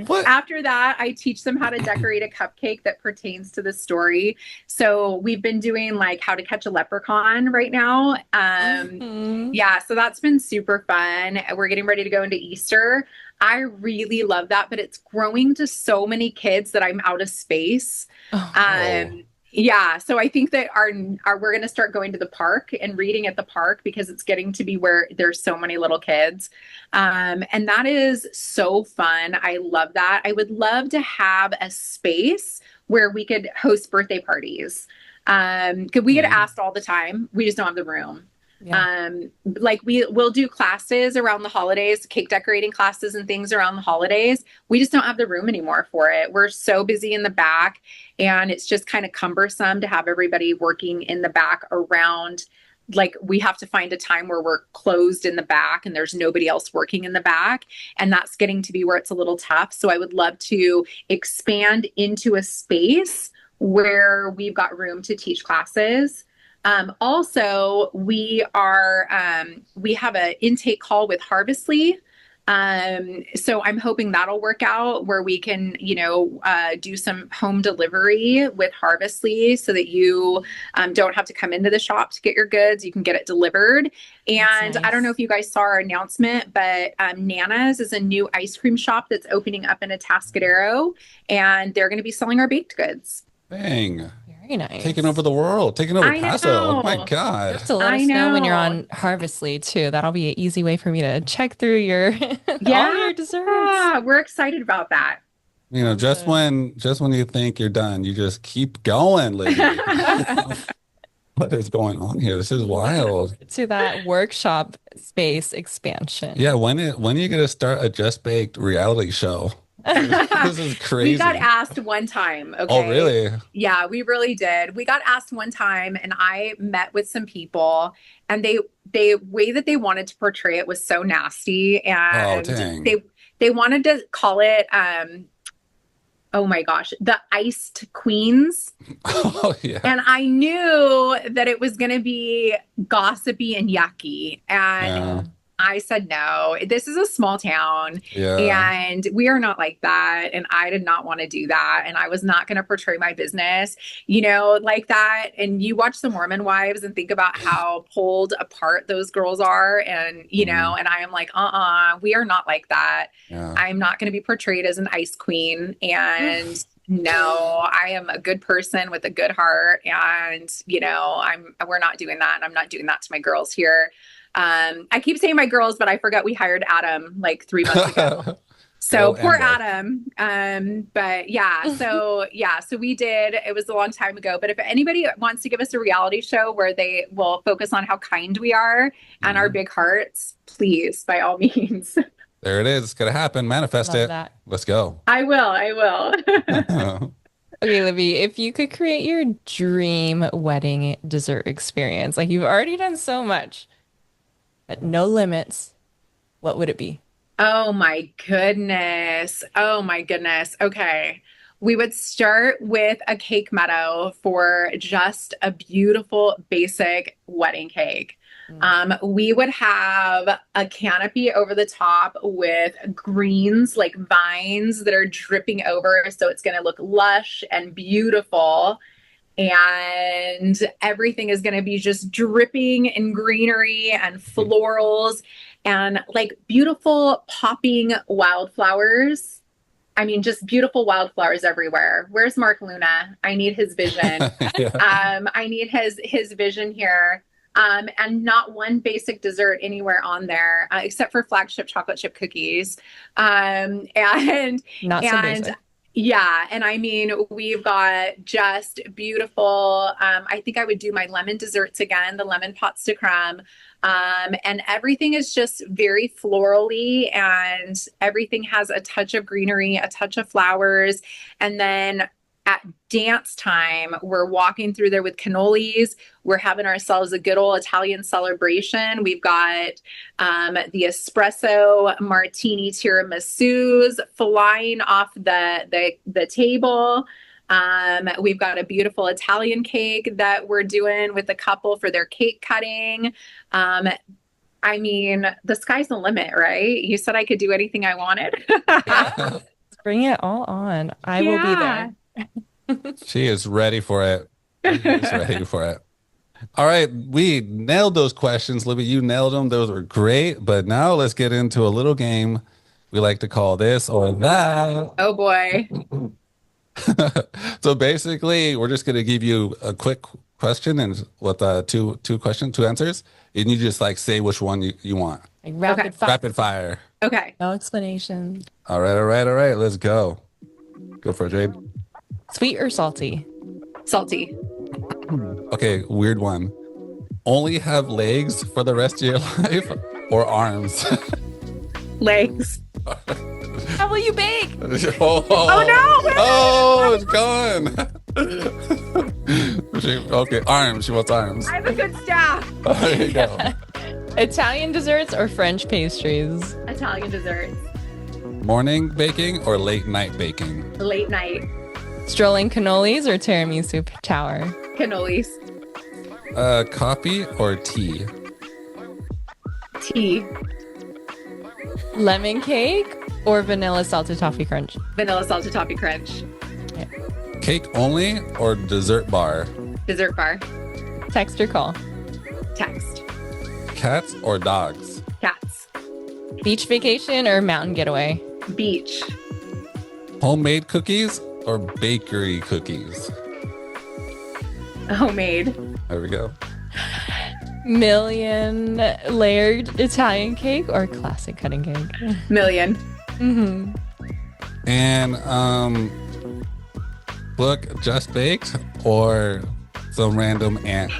What? after that, I teach them how to decorate a cupcake that pertains to the story. So we've been doing like how to catch a leprechaun right now. Mhm. Yeah, so that's been super fun. We're getting ready to go into Easter. I really love that, but it's growing to so many kids that I'm out of space. Oh, Oh, Yeah, so I think that our we're going to start going to the park and reading at the park because it's getting to be where there's so many little kids. And that is so fun. I love that. I would love to have a space where we could host birthday parties. Because we get mm, asked all the time, we just don't have the room. yeah. Like we'll do classes around the holidays, cake decorating classes and things around the holidays. We just don't have the room anymore for it. We're so busy in the back, and it's just kind of cumbersome to have everybody working in the back around. Like we have to find a time where we're closed in the back and there's nobody else working in the back, and that's getting to be where it's a little tough. So I would love to expand into a space where we've got room to teach classes. Also, we have an intake call with Harvestly. So I'm hoping that'll work out where we can, do some home delivery with Harvestly so that you don't have to come into the shop to get your goods. You can get it delivered. That's And I don't know nice. if you guys saw our announcement, but Nana's is a new ice cream shop that's opening up in Atascadero, and they're going to be selling our baked goods. dang. Very Taking over nice. the world, taking over I Paso. Oh my know. You God. have to let I us know when you're know. on Harvestly too. That'll be an easy way for me to check through your all Yeah, your desserts. we're excited about that. Just Awesome. when you think you're done, you just keep going, Libby. What is going on here? This is Looking wild. forward to that workshop space expansion. Yeah, when are you gonna start a Just Baked reality show? This is We got crazy. asked one time, Oh, okay? really? Yeah, we really did. We got asked one time, and I met with some people, and they way that they wanted to portray it was so nasty, Oh, and dang. they wanted to call it oh my gosh, the iced queens. Oh yeah. And I knew that it was going to be gossipy and yucky. And Yeah. Yeah. I said, no, this is a small town Yeah. and we are not like that. And I did not want to do that. And I was not going to portray my business, like that. And you watch the Mormon Wives and think about how pulled apart those girls are. And, Mhm. and I am like, we are not like that. Yeah. I'm not going to be portrayed as an ice queen. And no, I am a good person with a good heart. And, we're not doing that. And I'm not doing that to my girls here. I keep saying my girls, but I forgot we hired Adam like 3 months ago. So Girl poor and boy. Adam. But so we did. It was a long time ago. But if anybody wants to give us a reality show where they will focus on how kind we are and our Mhm. big hearts, please, by all means. There it is. It's gonna happen. Manifest Love it. that. Let's go. I will. I will. Okay, Libby, if you could create your dream wedding dessert experience, like you've already done so much, but no limits, what would it be? Oh my goodness. Oh my goodness. Okay. We would start with a cake meadow for just a beautiful basic wedding cake. Mm. We would have a canopy over the top with greens, like vines that are dripping over. So it's going to look lush and beautiful. And everything is going to be just dripping in greenery and florals and like beautiful popping wildflowers. I mean, just beautiful wildflowers everywhere. Where's Mark Luna? I need his vision. Yeah. I need his vision here. And not one basic dessert anywhere on there, except for flagship chocolate chip cookies. And Not so and basic. yeah, and I mean, we've got just beautiful. I think I would do my lemon desserts again, the lemon pots de creme. And everything is just very florally, and everything has a touch of greenery, a touch of flowers. And then at dance time, we're walking through there with cannolis. We're having ourselves a good old Italian celebration. We've got the espresso martini tiramisus flying off the table. We've got a beautiful Italian cake that we're doing with the couple for their cake cutting. I mean, the sky's the limit, right? You said I could do anything I wanted. Yeah. Bring it all on. I will be Yeah. there. She is ready for it. She is ready for it. All right, we nailed those questions, Libby. You nailed them. Those were great. But now let's get into a little game we like to call this or that. Oh boy. So basically, we're just going to give you a quick question and with two questions, two answers, and you just like say which one you want. Like rapid Okay. fire. Rapid fire. Okay. No explanation. All right, all right, all right. Let's go. Go for it, Jade. Sweet or salty? Salty. Okay, weird one. Only have legs for the rest of your life or arms? Legs. How will you bake? Oh, Oh, no! oh, it's gone. Okay, arms. She wants arms. I have a good staff. There you go. Italian desserts or French pastries? Italian desserts. Morning baking or late night baking? Late night. Strolling cannolis or tiramisu tower? Cannolis. Coffee or tea? Tea. Lemon cake or vanilla salted toffee crunch? Vanilla salted toffee crunch. Cake only or dessert bar? Dessert bar. Text or call? Text. Cats or dogs? Cats. Beach vacation or mountain getaway? Beach. Homemade cookies or bakery cookies? Homemade. There we go. Million layered Italian cake or classic cutting cake? Million. Mm-hmm. And look, just baked or some random ant?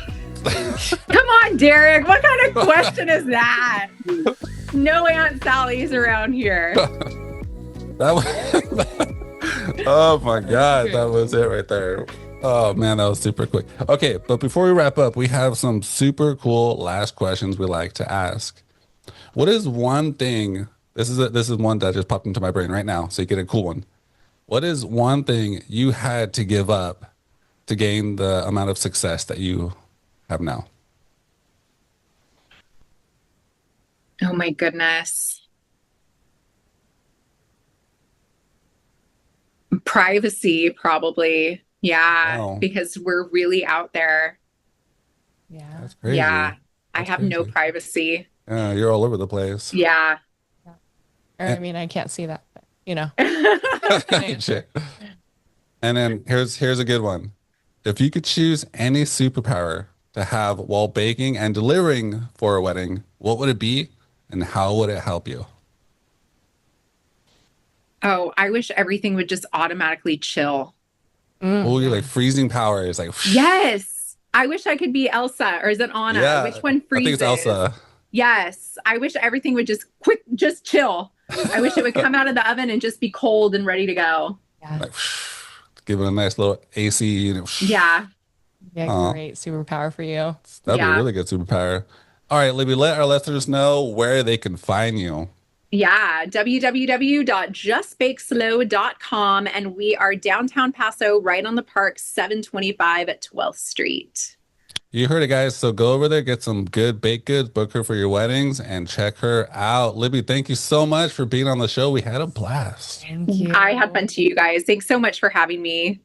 Come on, Derek. What kind of question is that? No Aunt Sally's around here. That was, oh my God, that was it right there. Oh man, that was super quick. Okay, but before we wrap up, we have some super cool last questions we like to ask. What is one thing? This is one that just popped into my brain right now, so you get a cool one. What is one thing you had to give up to gain the amount of success that you have now? Oh my goodness. Privacy, probably. Yeah, Wow, because we're really out there. Yeah. that's crazy. Yeah, I That's have no crazy. privacy. Yeah, you're all over the place. Yeah. Yeah. Or I And, mean, I can't see that, but good answer. shit. And then here's a good one. If you could choose any superpower to have while baking and delivering for a wedding, what would it be and how would it help you? Oh, I wish everything would just automatically chill. Oh, you're like Yeah. freezing power is like, Yes. I wish I could be Elsa or is it Anna? yeah, Which one I think it's freezes? Elsa. Yes. I wish everything would just quick, just chill. I wish it would come out of the oven and just be cold and ready to go. Yeah. Like, give it a nice little AC. Yeah. Yeah. Oh, Great superpower for you. that'd be a Yeah. really good superpower. All right, Libby, let our listeners know where they can find you. Yeah, www.justbakeslow.com. And we are downtown Paso, right on the park, 725 at 12th Street. You heard it, guys. So go over there, get some good baked goods, book her for your weddings, and check her out. Libby, thank you so much for being on the show. We had a blast. Thank you. I had fun too, you guys. Thanks so much for having me.